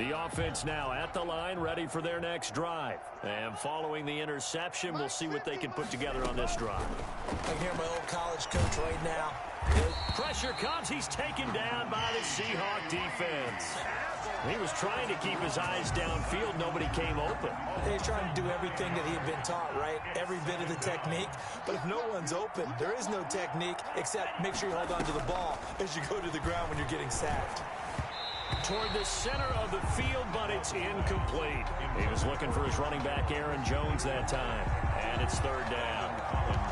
The offense now at the line, ready for their next drive. And following the interception, we'll see what they can put together on this drive. I can hear my old college coach right now. Pressure comes. He's taken down by the Seahawk defense. He was trying to keep his eyes downfield. Nobody came open. He's trying to do everything that he had been taught, right? Every bit of the technique. But if no one's open, there is no technique except make sure you hold on to the ball as you go to the ground when you're getting sacked. Toward the center of the field, but it's incomplete. He was looking for his running back, Aaron Jones, that time. And it's third down.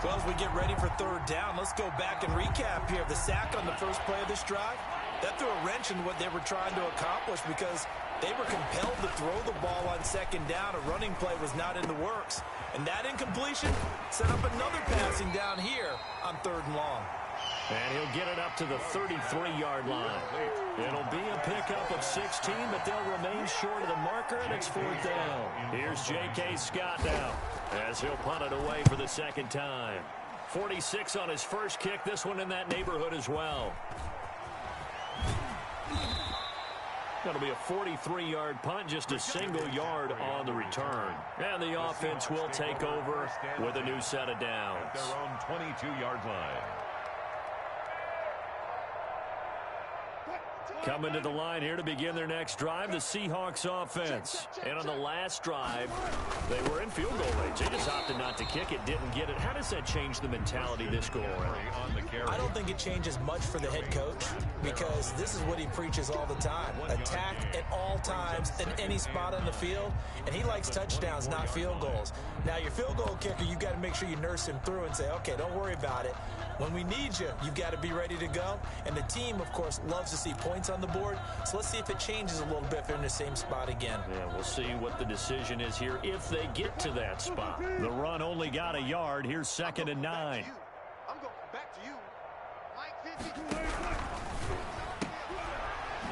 Well, as we get ready for third down, let's go back and recap here. The sack on the first play of this drive, that threw a wrench in what they were trying to accomplish because they were compelled to throw the ball on second down. A running play was not in the works. And that incompletion set up another passing down here on third and long. And he'll get it up to the 33-yard line. It'll be a pickup of 16, but they'll remain short of the marker, and it's fourth down. Here's J.K. Scott now as he'll punt it away for the second time. 46 on his first kick, this one in that neighborhood as well. That'll be a 43-yard punt, just a single yard on the return. And the offense will take over with a new set of downs. At their own 22-yard line. Coming to the line here to begin their next drive, the Seahawks offense. And on the last drive, they were in field goal range. They just opted not to kick it, didn't get it. How does that change the mentality this go around? I don't think it changes much for the head coach because this is what he preaches all the time. Attack at all times in any spot on the field, and he likes touchdowns, not field goals. Now, your field goal kicker, you've got to make sure you nurse him through and say, okay, don't worry about it. When we need you, you've got to be ready to go. And the team, of course, loves to see points on the board. So let's see if it changes a little bit if they're in the same spot again. Yeah, we'll see what the decision is here if they get to that spot. The run only got a yard. Here's second and 9. I'm going back to you. Mike 50.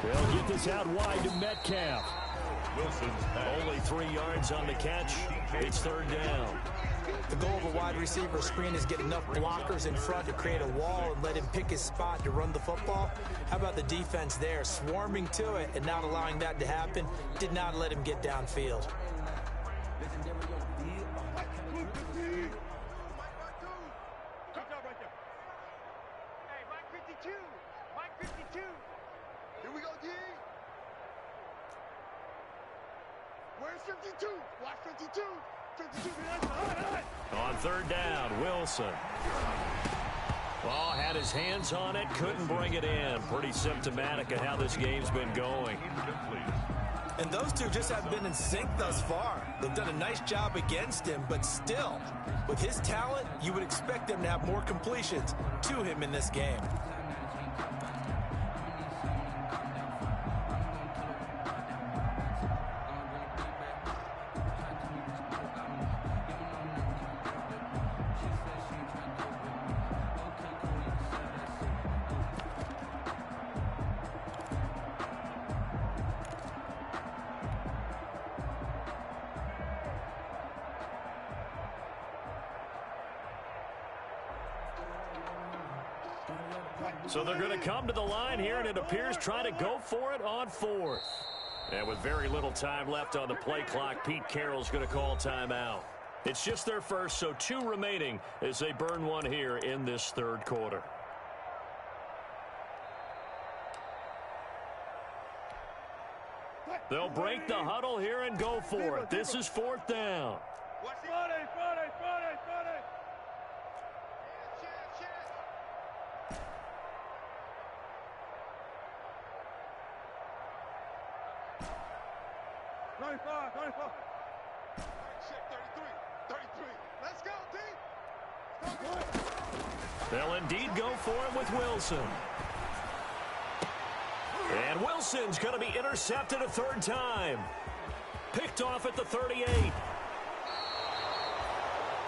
They'll get this out wide to Metcalf. Wilson's Only 3 yards on the catch. It's third down. The goal of a wide receiver screen is get enough blockers in front to create a wall and let him pick his spot to run the football. How about the defense there, swarming to it and not allowing that to happen? Did not let him get downfield. Hey, Mike 52. Mike 52. Here we go, D. Where's 52? Watch 52. 52. On third down, Wilson. Oh, had his hands on it, couldn't bring it in. Pretty symptomatic of how this game's been going. And those two just have been in sync thus far. They've done a nice job against him, but still, with his talent, you would expect them to have more completions to him in this game. So they're going to come to the line here, and it appears trying to go for it on fourth. And with very little time left on the play clock, Pete Carroll's going to call timeout. It's just their first, so 2 remaining as they burn one here in this third quarter. They'll break the huddle here and go for it. This is fourth down. Friday. Check 33. Let's go, D. They'll indeed go for it with Wilson. And Wilson's going to be intercepted a third time. Picked off at the 38.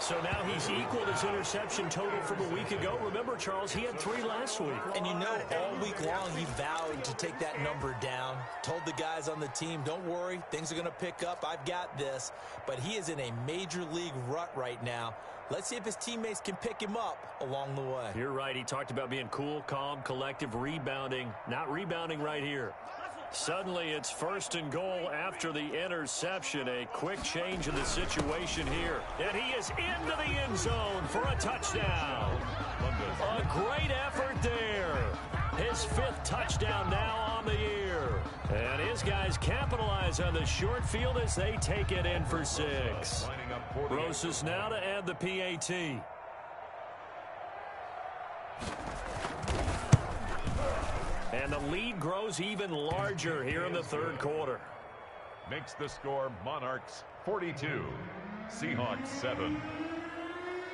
So now he's equaled his interception total from a week ago. Remember, Charles, he had 3 last week. And you know, all week long he vowed to take that number down. Told the guys on the team, don't worry, things are going to pick up. I've got this. But he is in a major league rut right now. Let's see if his teammates can pick him up along the way. You're right. He talked about being cool, calm, collective, rebounding. Not rebounding right here. Suddenly, it's 1st and goal after the interception. A quick change in the situation here. And he is into the end zone for a touchdown. A great effort there. His 5th touchdown now on the year. And his guys capitalize on the short field as they take it in for 6. Rosas now to add the PAT. And the lead grows even larger here in the 3rd quarter. Makes the score Monarchs 42, Seahawks 7.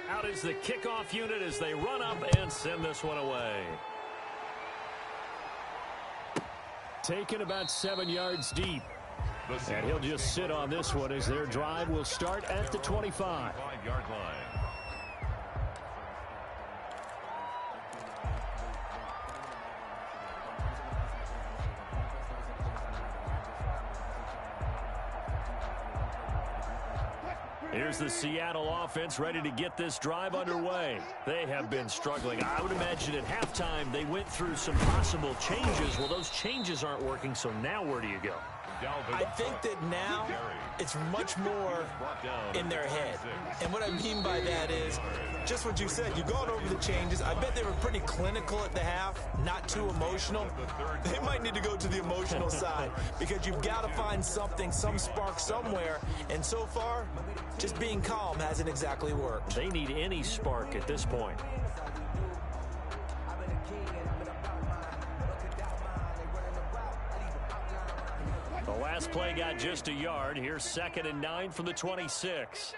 Out is the kickoff unit as they run up and send this one away. Taken about 7 yards deep. And he'll just sit on this one as their drive will start at the 25. 5-yard line. Here's the Seattle offense ready to get this drive underway. They have been struggling. I would imagine at halftime they went through some possible changes. Well, those changes aren't working, so now where do you go? I think that now it's much more in their head. And what I mean by that is just what you said. You've gone over the changes. I bet they were pretty clinical at the half, not too emotional. They might need to go to the emotional side because you've got to find something, some spark somewhere. And so far, just being calm hasn't exactly worked. They need any spark at this point. The last play got just a yard. Here's 2nd and 9 from the 26.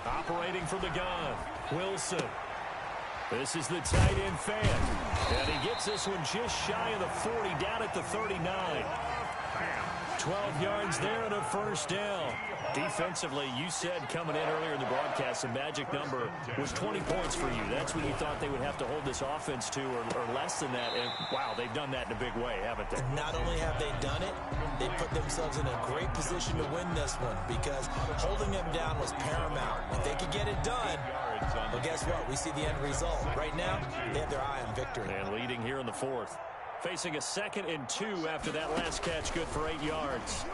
Operating from the gun, Wilson. This is the tight end fan. And he gets this one just shy of the 40, down at the 39. 12 yards there and a 1st down. Defensively, you said coming in earlier in the broadcast, the magic number was 20 points for you. That's what you thought they would have to hold this offense to, or less than that. And, wow, they've done that in a big way, haven't they? Not only have they done it, they put themselves in a great position to win this one because holding them down was paramount. If they could get it done, well, guess what? We see the end result. Right now, they have their eye on victory. And leading here in the 4th. Facing a 2nd and 2 after that last catch, good for 8 yards.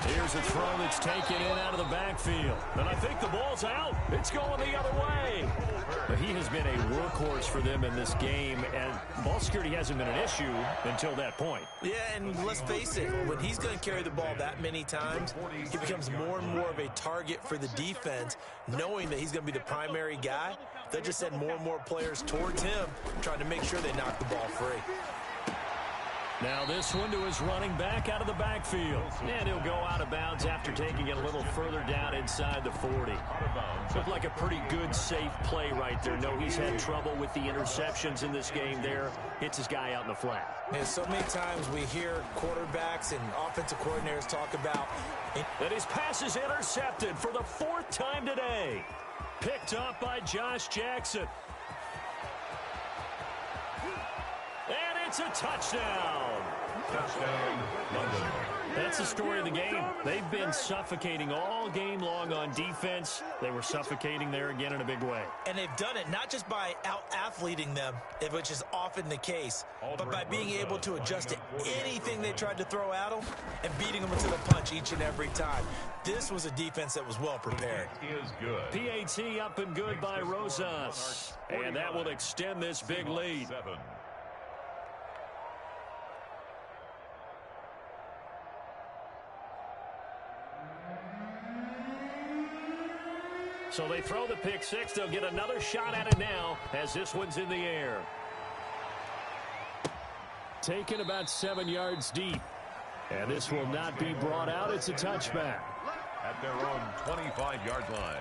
Here's a throw that's taken in out of the backfield. And I think the ball's out. It's going the other way. But he has been a workhorse for them in this game, and ball security hasn't been an issue until that point. Yeah, and let's face it, when he's going to carry the ball that many times, he becomes more and more of a target for the defense, knowing that he's going to be the primary guy. They'll just send more and more players towards him, trying to make sure they knock the ball free. Now this one to his running back out of the backfield. And he'll go out of bounds after taking it a little further down inside the 40. Looked like a pretty good, safe play right there. No, he's had trouble with the interceptions in this game there. Hits his guy out in the flat. And so many times we hear quarterbacks and offensive coordinators talk about that his pass is intercepted for the 4th time today. Picked off by Josh Jackson. And it's a touchdown. Touchdown, London. That's the story of the game. They've been suffocating all game long on defense. They were suffocating there again in a big way. And they've done it not just by out-athleting them, which is often the case, but by being able to adjust to anything they tried to throw at them and beating them to the punch each and every time. This was a defense that was well prepared. Is good. PAT up and good by Rosas. And that will extend this big lead. 7. So they throw the pick 6. They'll get another shot at it now as this one's in the air. Taken about 7 yards deep. And this will not be brought out. It's a touchback. At their own 25-yard line.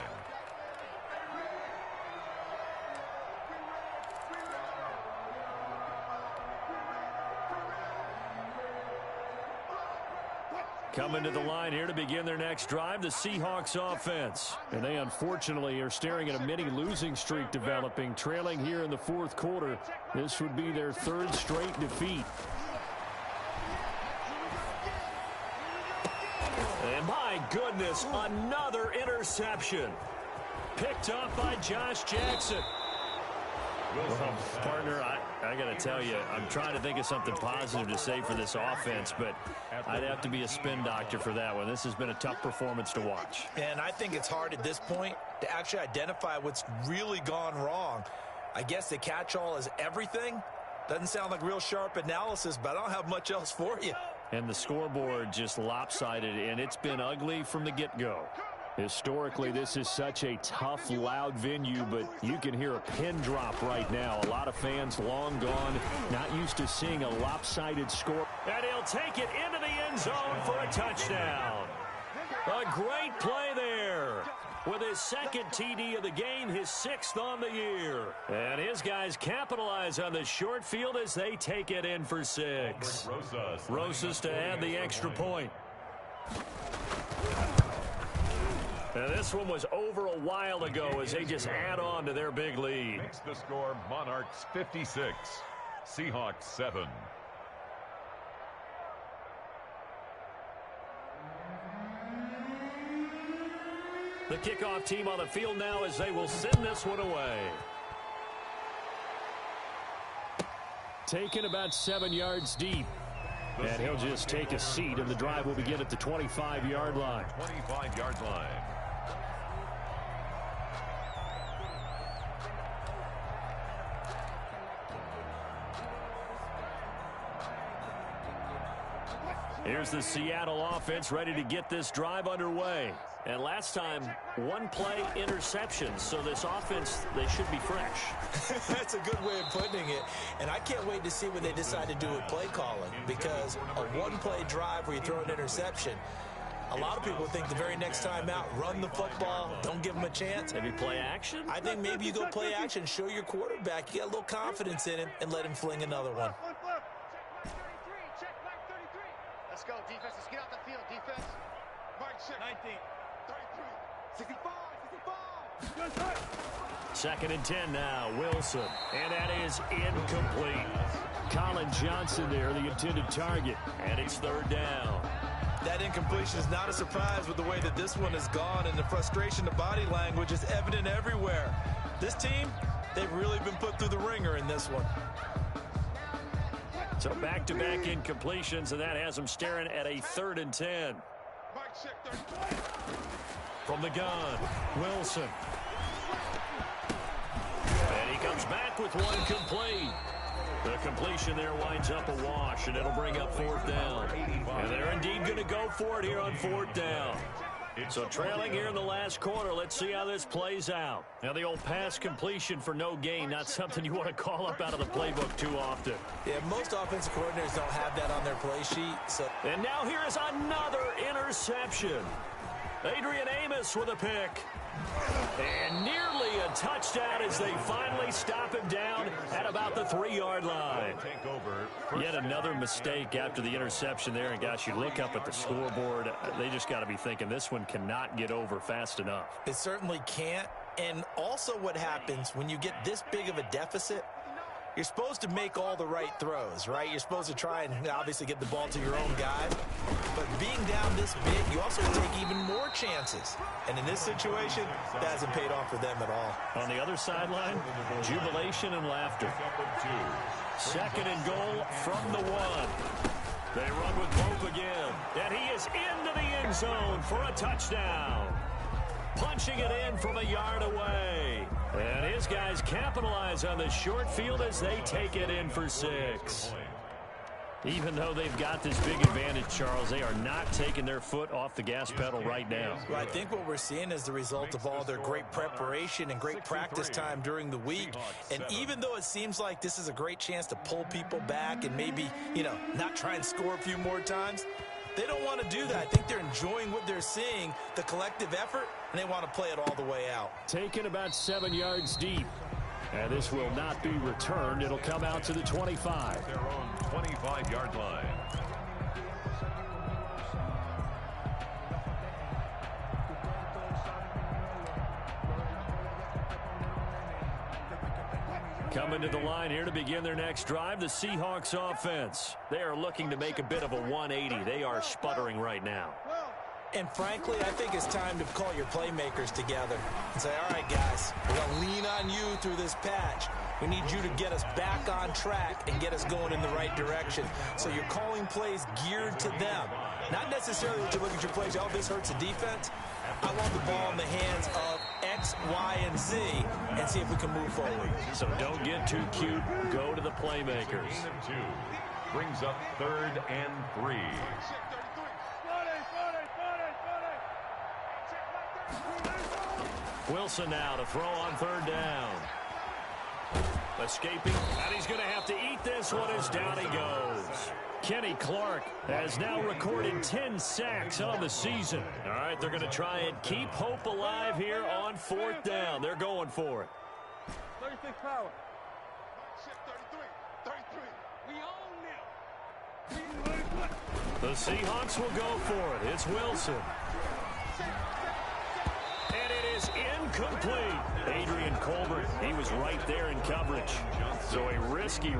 Coming to the line here to begin their next drive, the Seahawks offense. And they unfortunately are staring at a mini losing streak developing, trailing here in the 4th quarter. This would be their 3rd straight defeat. And my goodness, another interception. Picked off by Josh Jackson. Well, partner, I got to tell you, I'm trying to think of something positive to say for this offense, but I'd have to be a spin doctor for that one. This has been a tough performance to watch. And I think it's hard at this point to actually identify what's really gone wrong. I guess the catch-all is everything. Doesn't sound like real sharp analysis, but I don't have much else for you. And the scoreboard just lopsided, and it's been ugly from the get-go. Historically, this is such a tough, loud venue, but you can hear a pin drop right now. A lot of fans long gone, not used to seeing a lopsided score. And he'll take it into the end zone for a touchdown. A great play there. With his second TD of the game, his 6th on the year. And his guys capitalize on the short field as they take it in for 6. Rosas to add the extra point. Now, this one was over a while ago as they just add on to their big lead. Makes the score Monarchs 56, Seahawks 7. The kickoff team on the field now as they will send this one away. Taken about 7 yards deep. And he'll just take a seat, and the drive will begin at the 25-yard line. 25-yard line. Here's the Seattle offense ready to get this drive underway. And last time, one play interception. So this offense, they should be fresh. That's a good way of putting it. And I can't wait to see what they decide to do with play calling. Because a one-play drive where you throw an interception, a lot of people think the very next time out, run the football, don't give them a chance. Maybe play action? I think maybe you go play action, show your quarterback, you got a little confidence in him, and let him fling another one. Let's go, defense. Let's get out the field, defense. Mark 19. 33. 65. 65. 2nd and 10 now. Wilson. And that is incomplete. Colin Johnson there, the intended target. And it's 3rd down. That incompletion is not a surprise with the way that this one has gone, and the frustration, the body language is evident everywhere. This team, they've really been put through the ringer in this one. So back-to-back incompletions, and that has them staring at a 3rd and 10. From the gun, Wilson. And he comes back with one complete. The completion there winds up a wash, and it'll bring up 4th down. And they're indeed going to go for it here on 4th down. So trailing here in the last quarter, let's see how this plays out. Now the old pass completion for no gain, not something you want to call up out of the playbook too often. Yeah, most offensive coordinators don't have that on their play sheet. And now here is another interception. Adrian Amos with a pick. And nearly a touchdown as they finally stop him down at about the 3-yard line. Yet another mistake after the interception there. And gosh, you look up at the scoreboard, they just got to be thinking this one cannot get over fast enough. It certainly can't. And also what happens when you get this big of a deficit, you're supposed to make all the right throws, right? You're supposed to try and obviously get the ball to your own guys. But being down this big, you also take even more chances. And in this situation, that hasn't paid off for them at all. On the other sideline, jubilation and laughter. 2nd and goal from the 1. They run with Pope again. And he is into the end zone for a touchdown. Punching it in from a yard away. And his guys capitalize on the short field as they take it in for 6. Even though they've got this big advantage, Charles, they are not taking their foot off the gas pedal right now. Well, I think what we're seeing is the result of all their great preparation and great practice time during the week. And even though it seems like this is a great chance to pull people back and maybe, not try and score a few more times, they don't want to do that. I think they're enjoying what they're seeing, the collective effort, and they want to play it all the way out. Taken about 7 yards deep. And this will not be returned. It'll come out to the 25. Their own 25-yard line. Coming to the line here to begin their next drive, the Seahawks offense. They are looking to make a bit of a 180. They are sputtering right now. And frankly, I think it's time to call your playmakers together and say, all right, guys, we're going to lean on you through this patch. We need you to get us back on track and get us going in the right direction. So you're calling plays geared to them. Not necessarily that you look at your plays, oh, this hurts the defense. I want the ball in the hands of X, Y, and Z and see if we can move forward. So don't get too cute. Go to the playmakers. Brings up 3rd and 3. Wilson now to throw on 3rd down. Escaping, and he's going to have to eat this one as down he goes. Kenny Clark has now recorded 10 sacks on the season. All right, they're going to try and keep hope alive here on 4th down. They're going for it. 36 power. 33. We own them. The Seahawks will go for it. It's Wilson. And it is incomplete. Adrian Colbert, he was right there in coverage. So a risky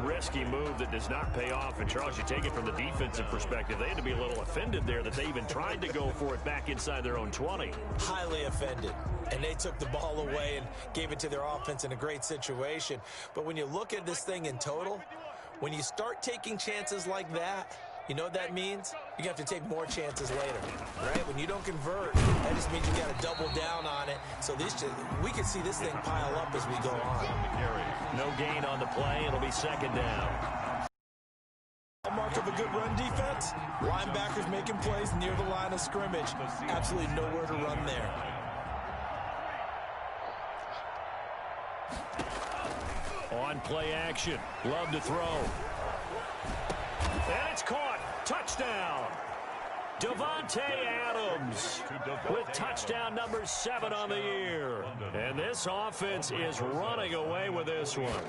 move that does not pay off. And, Charles, you take it from the defensive perspective. They had to be a little offended there that they even tried to go for it back inside their own 20. Highly offended. And they took the ball away and gave it to their offense in a great situation. But when you look at this thing in total, when you start taking chances like that, you know what that means? You have to take more chances later, right? When you don't convert, that just means you got to double down on it. So we can see this thing pile up as we go on. No gain on the play. It'll be 2nd down. Mark of a good run defense. Linebackers making plays near the line of scrimmage. Absolutely nowhere to run there. On play action. Love to throw. And it's caught. Touchdown. Devontae Adams with touchdown number 7 on the year. And this offense is running away with this one.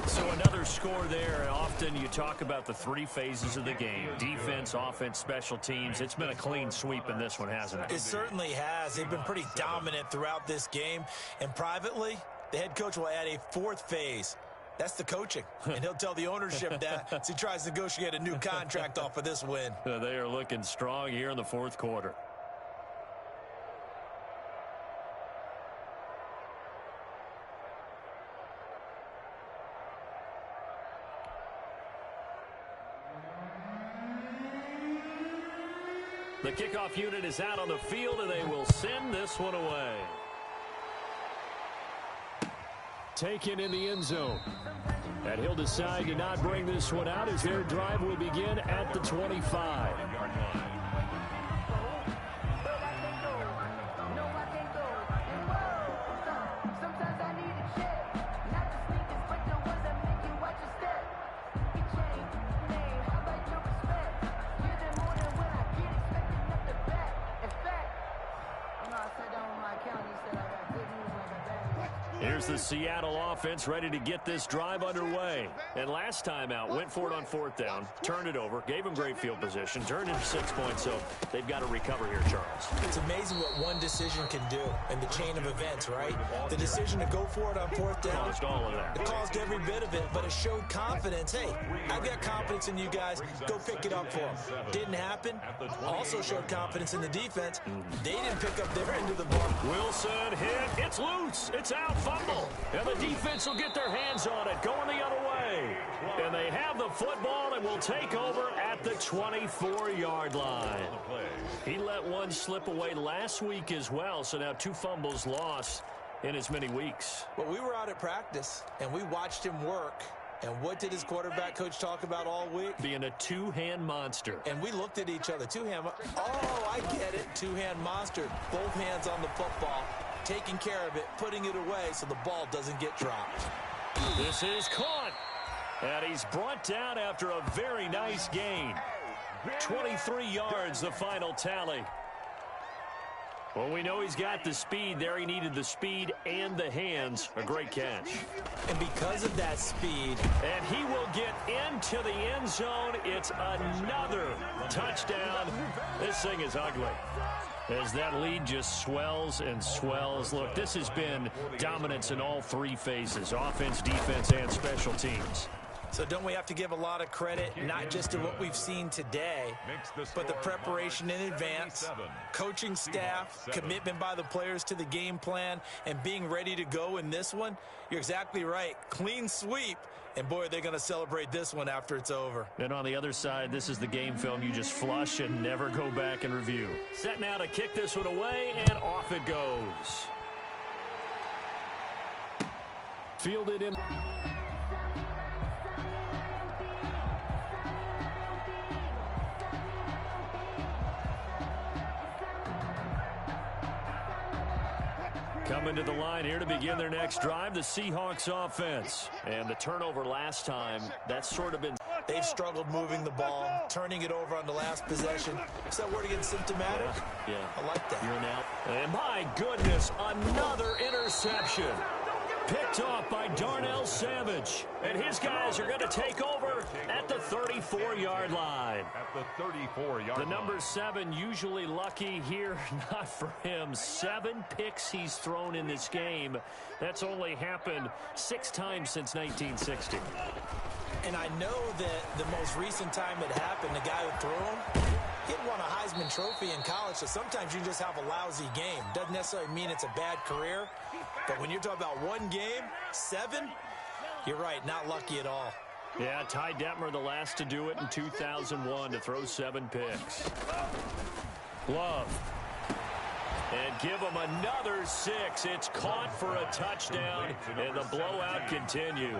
So another score there. Often you talk about the 3 phases of the game. Defense, offense, special teams. It's been a clean sweep in this one, hasn't it? It certainly has. They've been pretty dominant throughout this game. And privately, the head coach will add a 4th phase. That's the coaching, and he'll tell the ownership that as he tries to negotiate a new contract off of this win. They are looking strong here in the 4th quarter. The kickoff unit is out on the field, and they will send this one away. Taken in the end zone. And he'll decide to not bring this one out as their drive will begin at the 25-yard line. Here's the Seattle offense ready to get this drive underway. And last time out, went for it on 4th down, turned it over, gave them great field position, turned into 6 points, so they've got to recover here, Charles. It's amazing what one decision can do in the chain of events, right? The decision to go for it on 4th down. Caused all of that. It caused every bit of it, but it showed confidence. Hey, I've got confidence in you guys. Go pick it up for them. Didn't happen. Also showed confidence in the defense. They didn't pick up their end of the ball. Wilson hit. It's loose. It's out. Fumble. And the defense will get their hands on it, going the other way. And they have the football and will take over at the 24-yard line. He let one slip away last week as well, so now 2 fumbles lost in as many weeks. Well, we were out at practice, and we watched him work. And what did his quarterback coach talk about all week? Being a 2-hand monster. And we looked at each other. 2-hand. Oh, I get it. 2-hand monster. Both hands on the football. Taking care of it, putting it away so the ball doesn't get dropped. This is caught. And he's brought down after a very nice gain. 23 yards, the final tally. Well, we know he's got the speed there. He needed the speed and the hands. A great catch. And because of that speed. And he will get into the end zone. It's another touchdown. This thing is ugly. As that lead just swells and swells. Look, this has been dominance in all 3 phases. Offense, defense, and special teams. So don't we have to give a lot of credit, not just to what we've seen today, but the preparation in advance, coaching staff, commitment by the players to the game plan, and being ready to go in this one? You're exactly right. Clean sweep. And, boy, they're going to celebrate this one after it's over. And on the other side, this is the game film you just flush and never go back and review. Set now to kick this one away, and off it goes. Fielded in. Coming to the line here to begin their next drive, the Seahawks offense. And the turnover last time, that's sort of been... They've struggled moving the ball, turning it over on the last possession. Is that word again symptomatic? Yeah. I like that. You're an out. And my goodness, another interception. Picked off by Darnell Savage. And his guys are going to take over at the 34-yard line. At the 34-yard line. The number 7 usually lucky here. Not for him. 7 picks he's thrown in this game. That's only happened 6 times since 1960. And I know that the most recent time it happened, the guy who threw him, he had won a Heisman Trophy in college, so sometimes you just have a lousy game. Doesn't necessarily mean it's a bad career, but when you're talking about one game, 7, you're right, not lucky at all. Yeah, Ty Detmer the last to do it in 2001 to throw 7 picks. Love. And give them another 6. It's caught for a touchdown, and the blowout continues.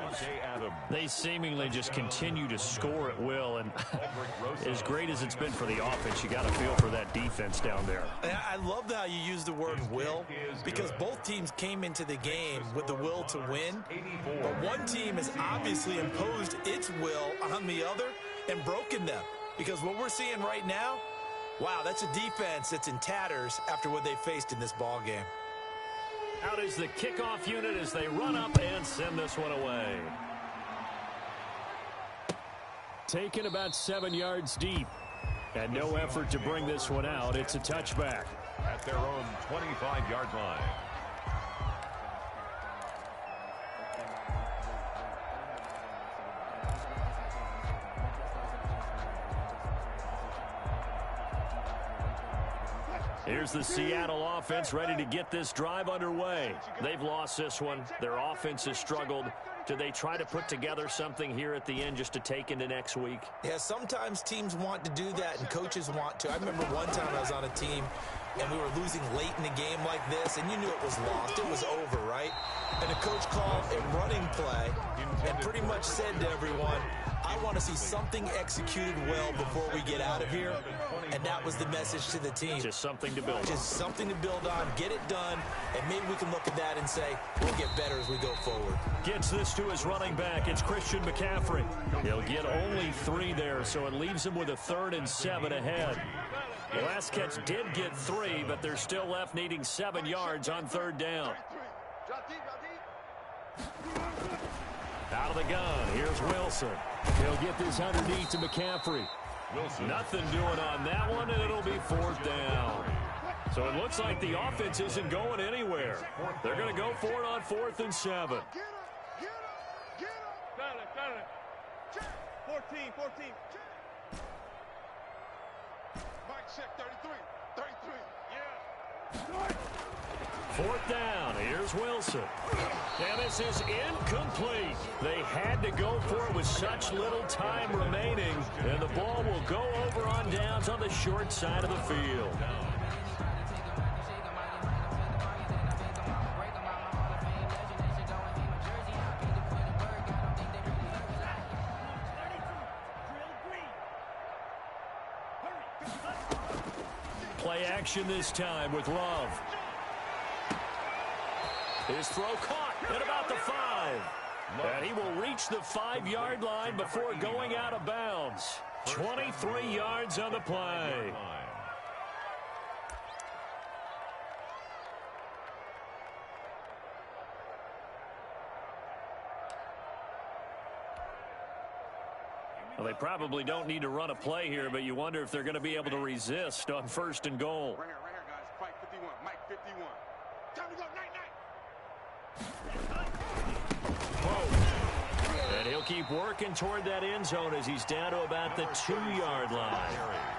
They seemingly just continue to score at will, and as great as it's been for the offense, you got to feel for that defense down there. I love how you use the word will, because both teams came into the game with the will to win, but one team has obviously imposed its will on the other and broken them, because what we're seeing right now, wow, that's a defense that's in tatters after what they faced in this ball game. Out is the kickoff unit as they run up and send this one away. Taken about 7 yards deep. And no effort to bring this one out. It's a touchback. At their own 25-yard line. Here's the Seattle offense ready to get this drive underway. They've lost this one. Their offense has struggled. Do they try to put together something here at the end just to take into next week? Yeah, sometimes teams want to do that and coaches want to. I remember one time I was on a team and we were losing late in a game like this, and you knew it was lost. It was over, right? And the coach called a running play and pretty much said to everyone, I want to see something executed well before we get out of here. And that was the message to the team. Just something to build on. Just something to build on, get it done, and maybe we can look at that and say, we'll get better as we go forward. Gets this to his running back. It's Christian McCaffrey. He'll get only 3 there, so it leaves him with a 3rd and 7 ahead. The last catch did get 3, but they're still left needing 7 yards on 3rd down. Out of the gun, here's Wilson. He'll get this underneath to McCaffrey. Wilson. Nothing doing on that one, and it'll be 4th down. So it looks like the offense isn't going anywhere. They're going to go for it on 4th and 7. Get up, get up. Got it. 14. Mike check, 33. Yeah. 4th down. Here's Wilson. And this is incomplete. They had to go for it with such little time remaining. And the ball will go over on downs on the short side of the field. Play action this time with Love. His throw caught at about the 5. And he will reach the 5-yard line before going out of bounds. 23 yards on the play. Well, they probably don't need to run a play here, but you wonder if they're going to be able to resist on 1st and goal. Right here, guys. Fight 51. Mike 51. Time to go, night. Whoa. And he'll keep working toward that end zone as he's down to about the 2-yard line.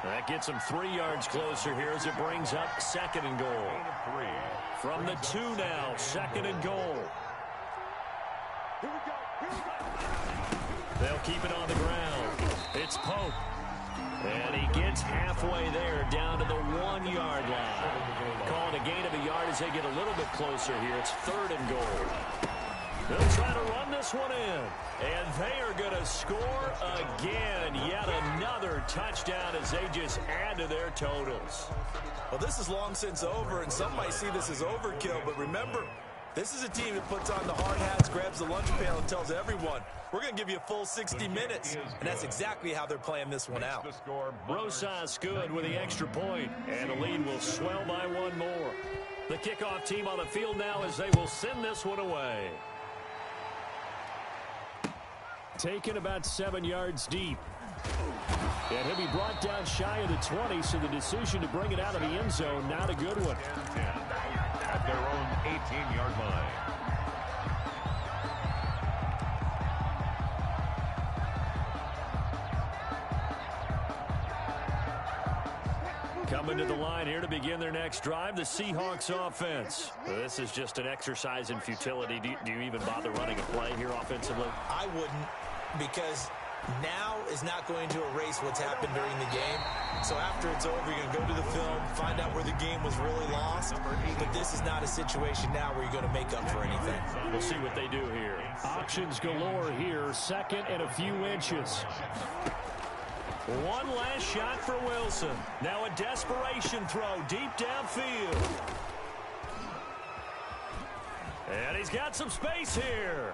That gets him 3 yards closer here as it brings up 2nd and goal. From the 2 now, 2nd and goal. They'll keep it on the ground. It's Pope. And he gets halfway there, down to the 1-yard line. Calling a gain of a yard as they get a little bit closer here. It's 3rd and goal. They'll try to run this one in. And they are going to score again. Yet another touchdown as they just add to their totals. Well, this is long since over, and some might see this as overkill. But remember, this is a team that puts on the hard hats, grabs the lunch pail, and tells everyone, we're going to give you a full 60 minutes. And that's exactly how they're playing this one out. Rosas good with the extra point, and the lead will swell by 1 more. The kickoff team on the field now as they will send this one away. Taken about 7 yards deep. And he'll be brought down shy of the 20, so the decision to bring it out of the end zone, not a good one. At their own 18-yard line. Coming to the line here to begin their next drive, the Seahawks offense. This is just an exercise in futility. Do you even bother running a play here offensively? I wouldn't, because now is not going to erase what's happened during the game. So after it's over, you're going to go to the film, find out where the game was really lost. But this is not a situation now where you're going to make up for anything. We'll see what they do here. Options galore here, 2nd and a few inches. One last shot for Wilson. Now a desperation throw deep downfield. And he's got some space here.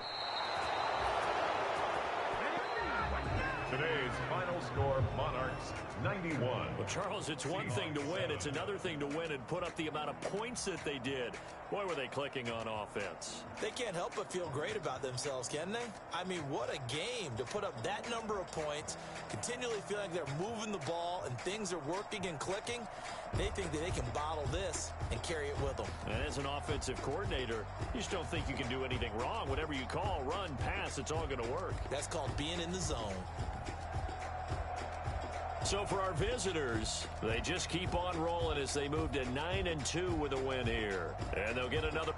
Today's final score, Monarchs 91. Well, Charles, it's one thing to win. It's another thing to win and put up the amount of points that they did. Boy, were they clicking on offense. They can't help but feel great about themselves, can they? I mean, what a game to put up that number of points, continually feel like they're moving the ball and things are working and clicking. They think that they can bottle this and carry it with them. And as an offensive coordinator, you just don't think you can do anything wrong. Whatever you call, run, pass, it's all going to work. That's called being in the zone. So for our visitors, they just keep on rolling as they move to 9-2 with a win here. And they'll get another...